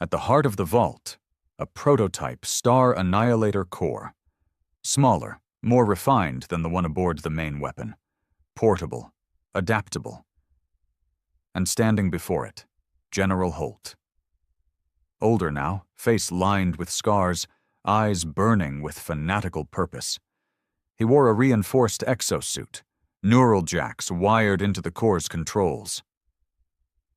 S1: At the heart of the vault, a prototype Star Annihilator core. Smaller, more refined than the one aboard the main weapon. Portable, adaptable. And standing before it, General Holt. Older now, face lined with scars, eyes burning with fanatical purpose. He wore a reinforced exosuit, neural jacks wired into the core's controls.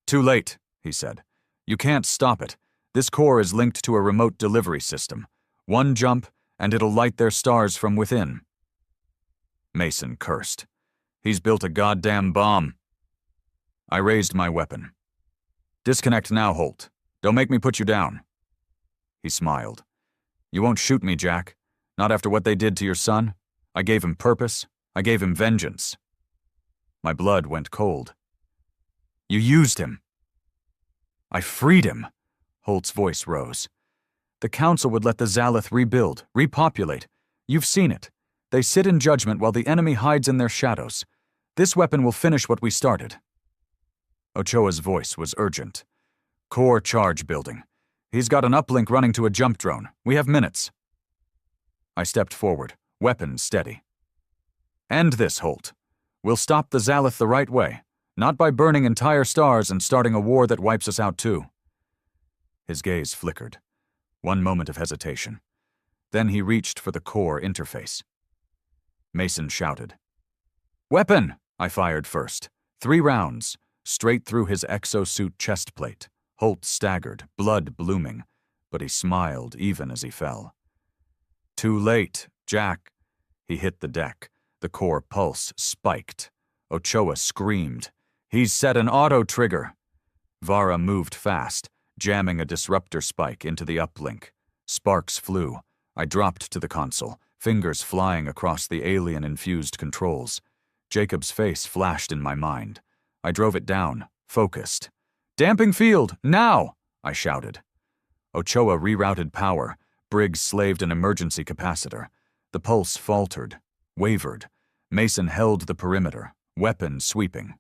S1: "Too late," he said. "You can't stop it. This core is linked to a remote delivery system. One jump, and it'll light their stars from within." Mason cursed. "He's built a goddamn bomb." I raised my weapon. "Disconnect now, Holt. Don't make me put you down." He smiled. "You won't shoot me, Jack. Not after what they did to your son. I gave him purpose. I gave him vengeance." My blood went cold. "You used him." "I freed him." Holt's voice rose. "The Council would let the Zalith rebuild, repopulate. You've seen it. They sit in judgment while the enemy hides in their shadows. This weapon will finish what we started." Ochoa's voice was urgent. "Core charge building. He's got an uplink running to a jump drone. We have minutes." I stepped forward, weapons steady. "End this, Holt. We'll stop the Zalith the right way, not by burning entire stars and starting a war that wipes us out too." His gaze flickered. One moment of hesitation. Then he reached for the core interface. Mason shouted. "Weapon!" I fired first. 3 rounds, straight through his exosuit chest plate. Holt staggered, blood blooming, but he smiled even as he fell. "Too late, Jack." He hit the deck. The core pulse spiked. Ochoa screamed. "He's set an auto trigger." Vara moved fast, jamming a disruptor spike into the uplink. Sparks flew. I dropped to the console, fingers flying across the alien-infused controls. Jacob's face flashed in my mind. I drove it down, focused. "Damping field, now!" I shouted. Ochoa rerouted power. Briggs slaved an emergency capacitor. The pulse faltered, wavered. Mason held the perimeter, weapon sweeping.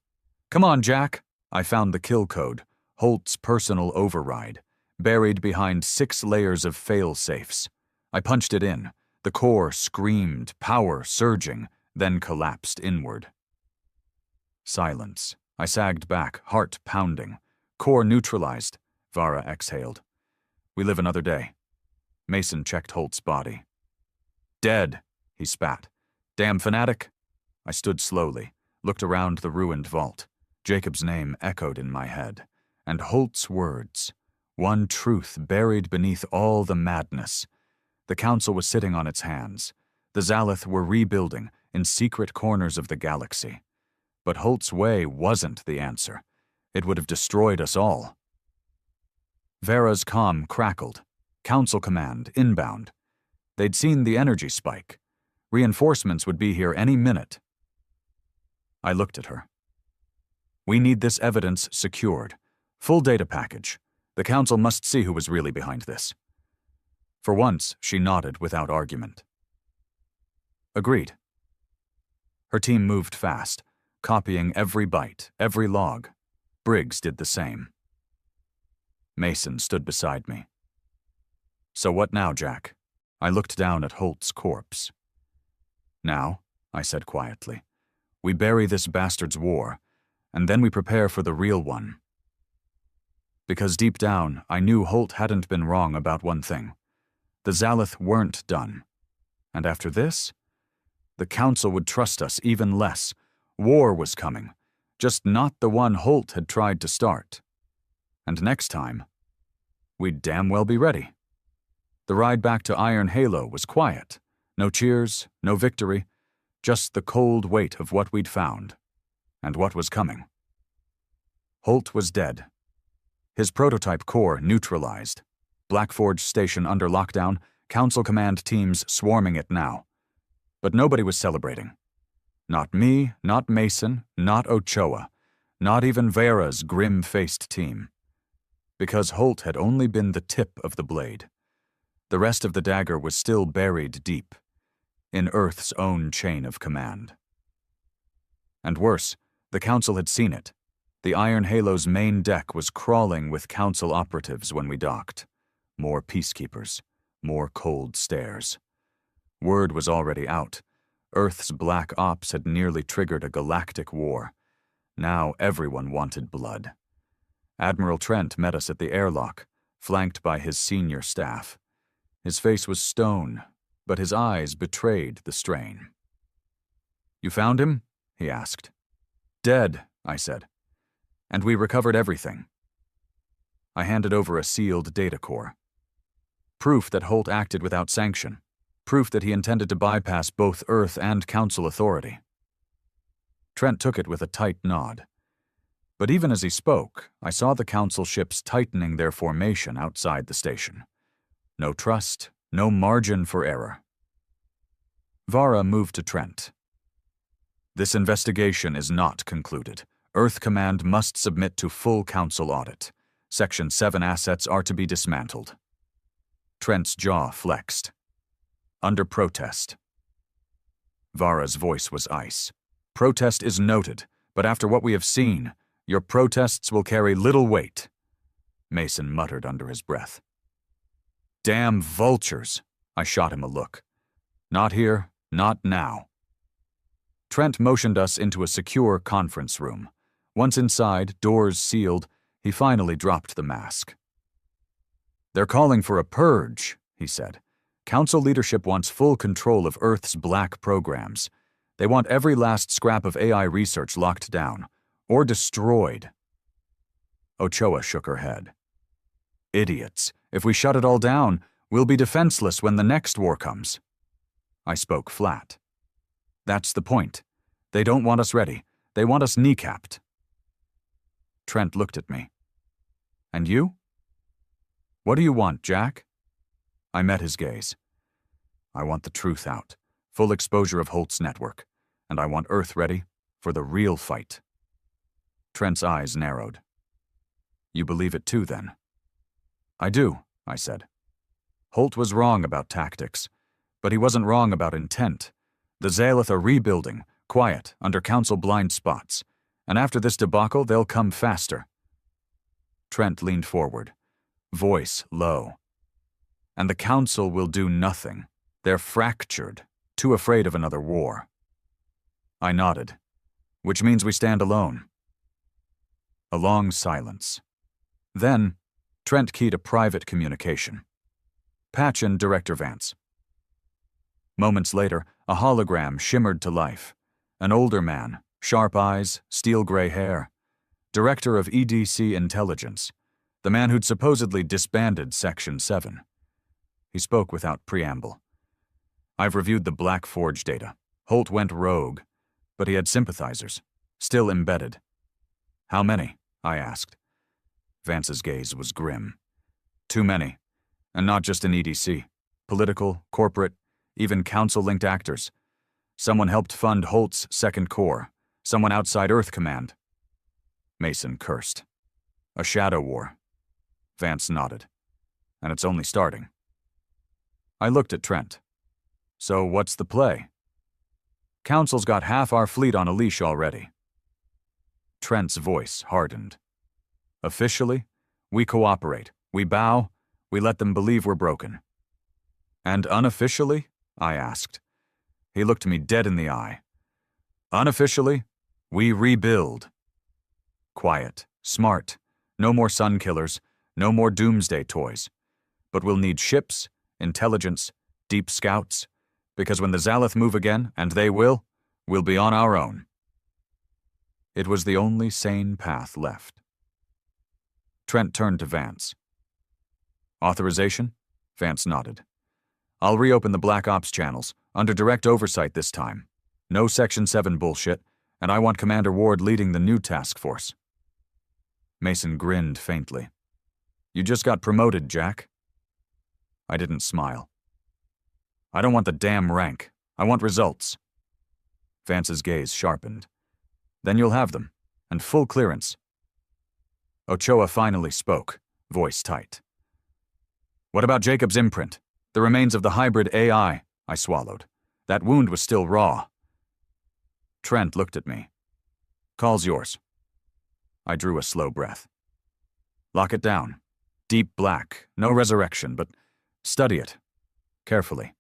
S1: "Come on, Jack." I found the kill code, Holt's personal override, buried behind 6 layers of fail-safes. I punched it in. The core screamed, power surging, then collapsed inward. Silence. I sagged back, heart pounding. Core neutralized, Vara exhaled. "We live another day." Mason checked Holt's body. "Dead," he spat. "Damn fanatic." I stood slowly, looked around the ruined vault. Jacob's name echoed in my head, and Holt's words. One truth buried beneath all the madness. The Council was sitting on its hands. The Zalith were rebuilding in secret corners of the galaxy. But Holt's way wasn't the answer. It would have destroyed us all. Vera's comm crackled. Council command, inbound. They'd seen the energy spike. Reinforcements would be here any minute. I looked at her. "We need this evidence secured. Full data package. The Council must see who was really behind this." For once, she nodded without argument. Agreed. Her team moved fast, copying every byte, every log. Briggs did the same. Mason stood beside me. "So what now, Jack?" I looked down at Holt's corpse. "Now," I said quietly, "we bury this bastard's war, and then we prepare for the real one." Because deep down, I knew Holt hadn't been wrong about one thing. The Zalith weren't done. And after this, the Council would trust us even less. War was coming, just not the one Holt had tried to start. And next time, we'd damn well be ready. The ride back to Iron Halo was quiet. No cheers, no victory, just the cold weight of what we'd found, and what was coming. Holt was dead. His prototype core neutralized. Blackforge Station under lockdown, Council command teams swarming it now. But nobody was celebrating. Not me, not Mason, not Ochoa, not even Vera's grim-faced team. Because Holt had only been the tip of the blade. The rest of the dagger was still buried deep, in Earth's own chain of command. And worse, the Council had seen it. The Iron Halo's main deck was crawling with Council operatives when we docked. More peacekeepers, more cold stares. Word was already out. Earth's black ops had nearly triggered a galactic war. Now everyone wanted blood. Admiral Trent met us at the airlock, flanked by his senior staff. His face was stone, but his eyes betrayed the strain. "You found him?" he asked. "Dead," I said. "And we recovered everything." I handed over a sealed data core. Proof that Holt acted without sanction. Proof that he intended to bypass both Earth and Council authority. Trent took it with a tight nod. But even as he spoke, I saw the Council ships tightening their formation outside the station. No trust, no margin for error. Vara moved to Trent. "This investigation is not concluded. Earth Command must submit to full Council audit. Section 7 assets are to be dismantled." Trent's jaw flexed. "Under protest." Vara's voice was ice. "Protest is noted, but after what we have seen, your protests will carry little weight." Mason muttered under his breath. "Damn vultures!" I shot him a look. "Not here, not now." Trent motioned us into a secure conference room. Once inside, doors sealed, he finally dropped the mask. "They're calling for a purge," he said. "Council leadership wants full control of Earth's black programs. They want every last scrap of AI research locked down, or destroyed." Ochoa shook her head. "Idiots. If we shut it all down, we'll be defenseless when the next war comes." I spoke flat. "That's the point. They don't want us ready. They want us kneecapped." Trent looked at me. "And you? What do you want, Jack?" I met his gaze. "I want the truth out, full exposure of Holt's network, and I want Earth ready for the real fight." Trent's eyes narrowed. You believe it too, then? I do, I said. Holt was wrong about tactics, but he wasn't wrong about intent. The Xaeleth are rebuilding, quiet, under Council blind spots, and after this debacle, they'll come faster. Trent leaned forward, voice low. And the Council will do nothing. They're fractured, too afraid of another war. I nodded, which means we stand alone. A long silence. Then, Trent keyed a private communication. Patch in Director Vance. Moments later, a hologram shimmered to life. An older man, sharp eyes, steel gray hair. Director of EDC Intelligence, the man who'd supposedly disbanded Section 7. He spoke without preamble. I've reviewed the Black Forge data. Holt went rogue, but he had sympathizers, still embedded. How many? I asked. Vance's gaze was grim. Too many, and not just in EDC. Political, corporate, even Council-linked actors. Someone helped fund Holt's Second Corps, someone outside Earth Command. Mason cursed. A shadow war. Vance nodded. And it's only starting. I looked at Trent. So what's the play? Council's got half our fleet on a leash already. Trent's voice hardened. Officially, we cooperate. We bow. We let them believe we're broken. And unofficially? I asked. He looked me dead in the eye. Unofficially, we rebuild. Quiet, smart, no more sun killers, no more doomsday toys. But we'll need ships, intelligence, deep scouts, because when the Xaeleth move again, and they will, we'll be on our own. It was the only sane path left. Trent turned to Vance. Authorization? Vance nodded. I'll reopen the Black Ops channels, under direct oversight this time. No Section 7 bullshit, and I want Commander Ward leading the new task force. Mason grinned faintly. You just got promoted, Jack. I didn't smile. I don't want the damn rank. I want results. Vance's gaze sharpened. Then you'll have them, and full clearance. Ochoa finally spoke, voice tight. What about Jacob's imprint? The remains of the hybrid AI? I swallowed. That wound was still raw. Trent looked at me. Call's yours. I drew a slow breath. Lock it down. Deep black, no resurrection, but study it. Carefully.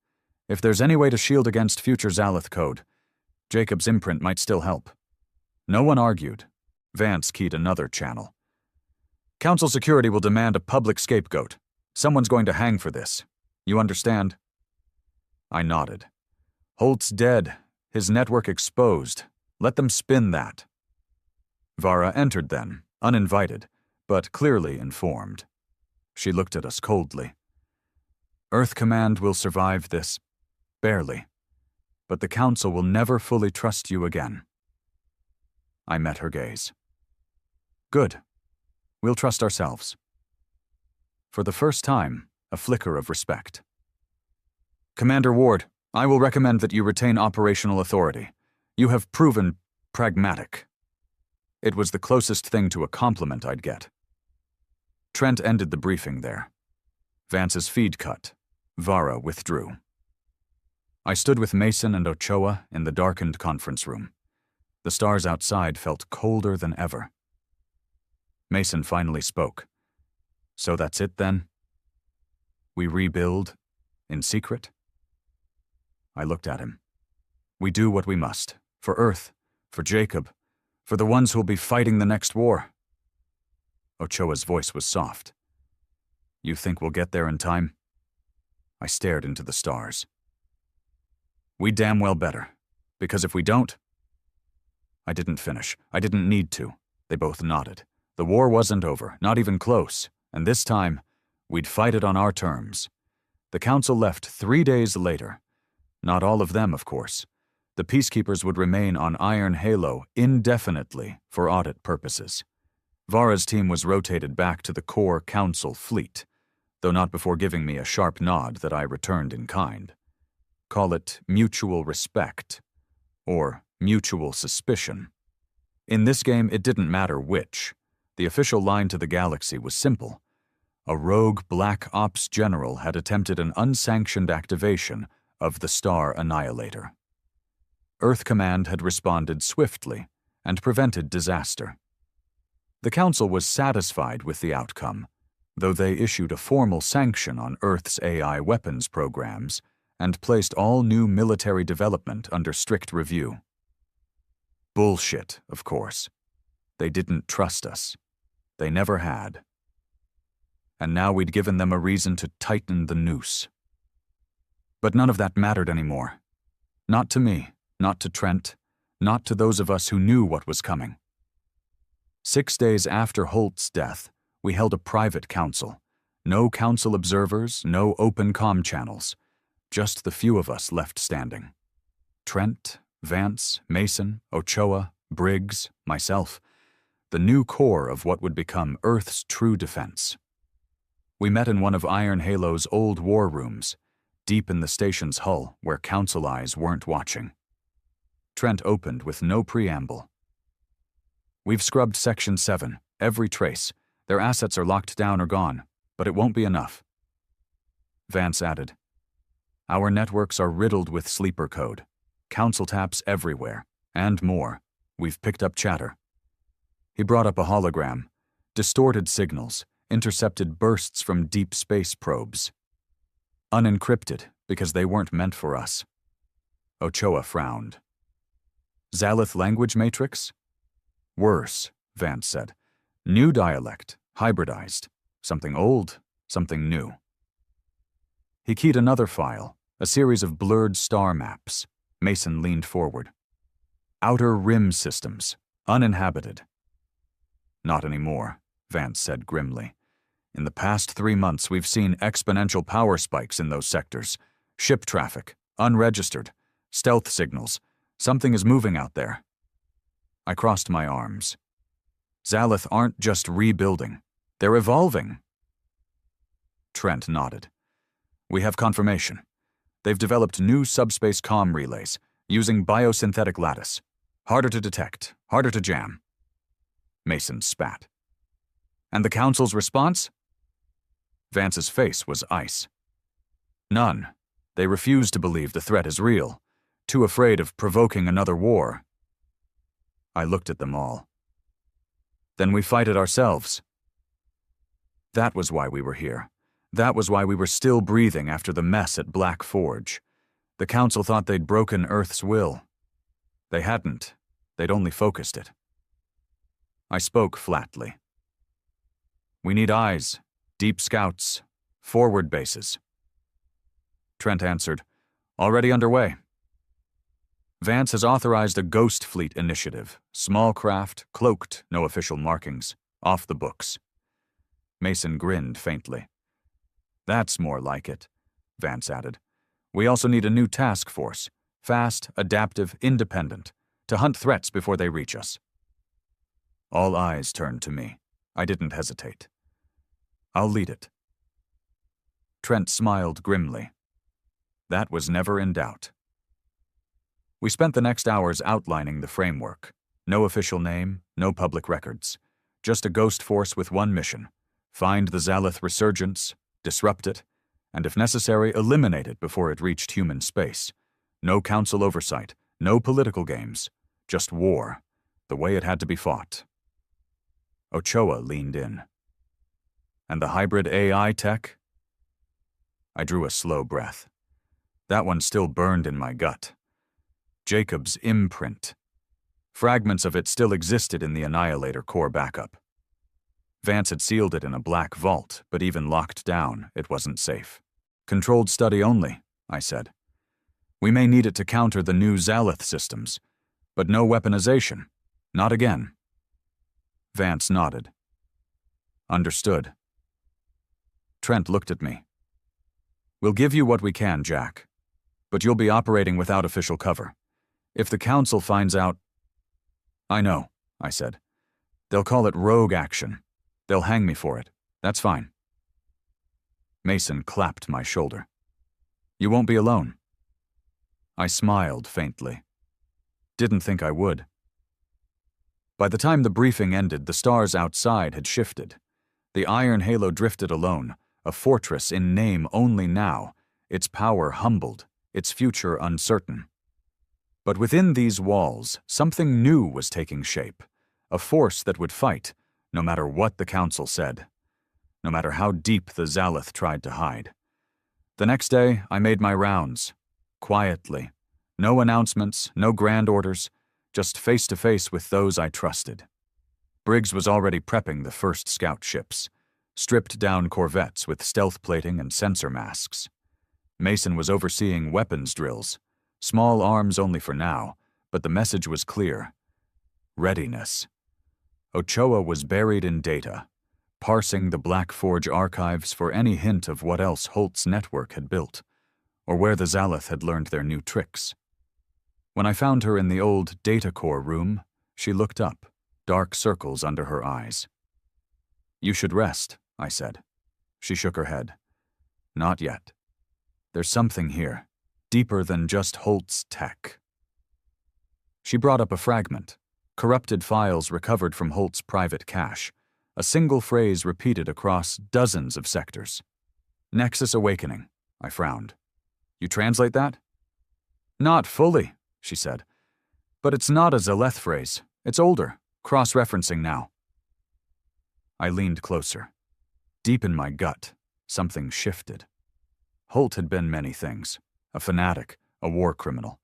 S1: If there's any way to shield against future Xaeleth code, Jacob's imprint might still help. No one argued. Vance keyed another channel. Council security will demand a public scapegoat. Someone's going to hang for this. You understand? I nodded. Holt's dead. His network exposed. Let them spin that. Vara entered then, uninvited, but clearly informed. She looked at us coldly. Earth Command will survive this. Barely. But the Council will never fully trust you again. I met her gaze. Good. We'll trust ourselves. For the first time, a flicker of respect. Commander Ward, I will recommend that you retain operational authority. You have proven pragmatic. It was the closest thing to a compliment I'd get. Trent ended the briefing there. Vance's feed cut. Vara withdrew. I stood with Mason and Ochoa in the darkened conference room. The stars outside felt colder than ever. Mason finally spoke. So that's it then? We rebuild in secret? I looked at him. We do what we must. For Earth, for Jacob, for the ones who'll be fighting the next war. Ochoa's voice was soft. You think we'll get there in time? I stared into the stars. We damn well better, because if we don't... I didn't finish. I didn't need to. They both nodded. The war wasn't over, not even close, and this time, we'd fight it on our terms. The Council left 3 days later. Not all of them, of course. The peacekeepers would remain on Iron Halo indefinitely for audit purposes. Vara's team was rotated back to the core Council fleet, though not before giving me a sharp nod that I returned in kind. Call it mutual respect, or mutual suspicion. In this game, it didn't matter which. The official line to the galaxy was simple. A rogue Black Ops general had attempted an unsanctioned activation of the Star Annihilator. Earth Command had responded swiftly and prevented disaster. The Council was satisfied with the outcome, though they issued a formal sanction on Earth's AI weapons programs and placed all new military development under strict review. Bullshit, of course. They didn't trust us. They never had. And now we'd given them a reason to tighten the noose. But none of that mattered anymore. Not to me, not to Trent, not to those of us who knew what was coming. 6 days after Holt's death, we held a private council. No council observers, no open comm channels. Just the few of us left standing. Trent, Vance, Mason, Ochoa, Briggs, myself. The new core of what would become Earth's true defense. We met in one of Iron Halo's old war rooms, deep in the station's hull where council eyes weren't watching. Trent opened with no preamble. We've scrubbed Section 7, every trace. Their assets are locked down or gone, but it won't be enough. Vance added, our networks are riddled with sleeper code, council taps everywhere, and more. We've picked up chatter. He brought up a hologram, distorted signals, intercepted bursts from deep space probes. Unencrypted, because they weren't meant for us. Ochoa frowned. Zalith language matrix? Worse, Vance said. New dialect, hybridized. Something old, something new. He keyed another file, a series of blurred star maps. Mason leaned forward. Outer rim systems, uninhabited. Not anymore, Vance said grimly. In the past 3 months, we've seen exponential power spikes in those sectors. Ship traffic, unregistered, stealth signals. Something is moving out there. I crossed my arms. Zalith aren't just rebuilding. They're evolving. Trent nodded. We have confirmation. They've developed new subspace comm relays using biosynthetic lattice. Harder to detect, harder to jam. Mason spat. And the Council's response? Vance's face was ice. None. They refuse to believe the threat is real, too afraid of provoking another war. I looked at them all. Then we fight it ourselves. That was why we were here. That was why we were still breathing after the mess at Black Forge. The Council thought they'd broken Earth's will. They hadn't. They'd only focused it. I spoke flatly. We need eyes, deep scouts, forward bases. Trent answered, already underway. Vance has authorized a Ghost Fleet initiative, small craft, cloaked, no official markings, off the books. Mason grinned faintly. That's more like it, Vance added. We also need a new task force, fast, adaptive, independent, to hunt threats before they reach us. All eyes turned to me. I didn't hesitate. I'll lead it. Trent smiled grimly. That was never in doubt. We spent the next hours outlining the framework. No official name, no public records. Just a ghost force with one mission. Find the Zalith resurgence, disrupt it, and if necessary, eliminate it before it reached human space. No council oversight, no political games. Just war, the way it had to be fought. Ochoa leaned in. And the hybrid AI tech? I drew a slow breath. That one still burned in my gut. Jacob's imprint. Fragments of it still existed in the Annihilator core backup. Vance had sealed it in a black vault, but even locked down, it wasn't safe. Controlled study only, I said. We may need it to counter the new Zalith systems, but no weaponization. Not again. Vance nodded. Understood. Trent looked at me. We'll give you what we can, Jack, but you'll be operating without official cover. If the Council finds out... I know, I said. They'll call it rogue action. They'll hang me for it. That's fine. Mason clapped my shoulder. You won't be alone. I smiled faintly. Didn't think I would. By the time the briefing ended, the stars outside had shifted. The iron halo drifted alone, a fortress in name only now, its power humbled, its future uncertain. But within these walls, something new was taking shape, a force that would fight, no matter what the Council said, no matter how deep the Zalith tried to hide. The next day, I made my rounds, quietly. No announcements, no grand orders, just face-to-face with those I trusted. Briggs was already prepping the first scout ships, stripped-down corvettes with stealth plating and sensor masks. Mason was overseeing weapons drills, small arms only for now, but the message was clear. Readiness. Ochoa was buried in data, parsing the Black Forge archives for any hint of what else Holt's network had built, or where the Zalith had learned their new tricks. When I found her in the old data core room, she looked up, dark circles under her eyes. "You should rest," I said. She shook her head. "Not yet. There's something here, deeper than just Holt's tech." She brought up a fragment, corrupted files recovered from Holt's private cache, a single phrase repeated across dozens of sectors. "Nexus Awakening," I frowned. "You translate that?" "Not fully," she said. "But it's not a Zaleth phrase. It's older, cross-referencing now." I leaned closer. Deep in my gut, something shifted. Holt had been many things, a fanatic, a war criminal.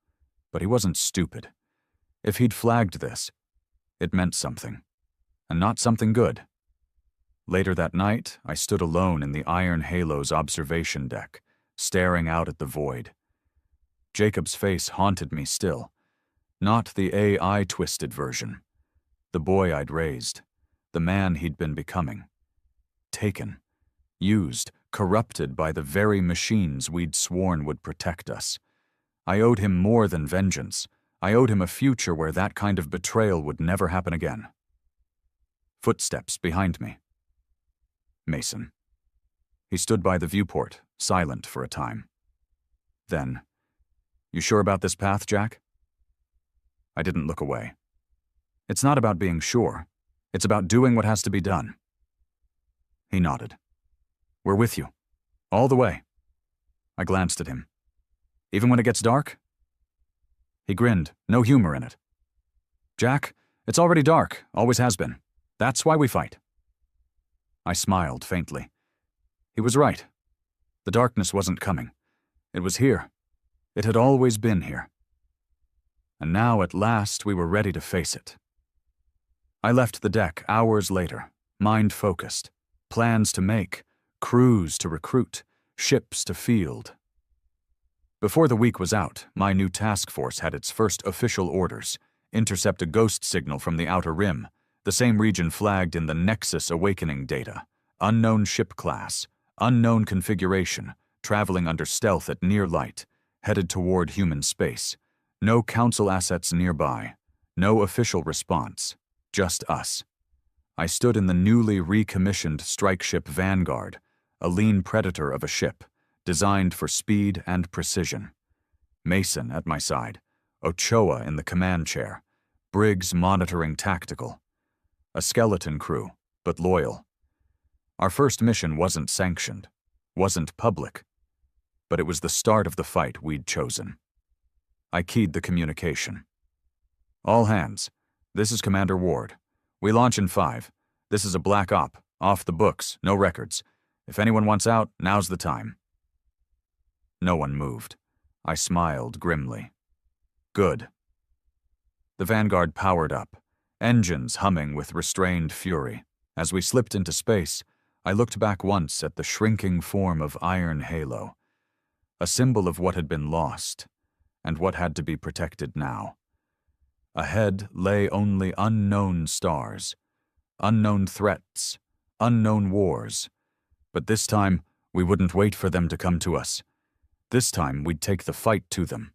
S1: But he wasn't stupid. If he'd flagged this, it meant something, and not something good. Later that night, I stood alone in the Iron Halo's observation deck, staring out at the void. Jacob's face haunted me still. Not the AI-twisted version. The boy I'd raised. The man he'd been becoming. Taken. Used. Corrupted by the very machines we'd sworn would protect us. I owed him more than vengeance. I owed him a future where that kind of betrayal would never happen again. Footsteps behind me. Mason. He stood by the viewport, silent for a time. Then, "You sure about this path, Jack?" I didn't look away. It's not about being sure. It's about doing what has to be done. He nodded. "We're with you. All the way." I glanced at him. "Even when it gets dark?" He grinned, no humor in it. "Jack, it's already dark, always has been. That's why we fight." I smiled faintly. He was right. The darkness wasn't coming. It was here. It had always been here. And now, at last, we were ready to face it. I left the deck hours later, mind focused, plans to make, crews to recruit, ships to field. Before the week was out, my new task force had its first official orders: intercept a ghost signal from the Outer Rim, the same region flagged in the Nexus Awakening data, unknown ship class, unknown configuration, traveling under stealth at near light, headed toward human space. No Council assets nearby, no official response, just us. I stood in the newly recommissioned strike ship Vanguard, a lean predator of a ship, designed for speed and precision. Mason at my side, Ochoa in the command chair, Briggs monitoring tactical. A skeleton crew, but loyal. Our first mission wasn't sanctioned, wasn't public, but it was the start of the fight we'd chosen. I keyed the communication. "All hands, this is Commander Ward. We launch in 5. This is a black op, off the books, no records. If anyone wants out, now's the time." No one moved. I smiled grimly. Good. The Vanguard powered up, engines humming with restrained fury. As we slipped into space, I looked back once at the shrinking form of Iron Halo, a symbol of what had been lost, and what had to be protected now. Ahead lay only unknown stars, unknown threats, unknown wars. But this time, we wouldn't wait for them to come to us. This time, we'd take the fight to them.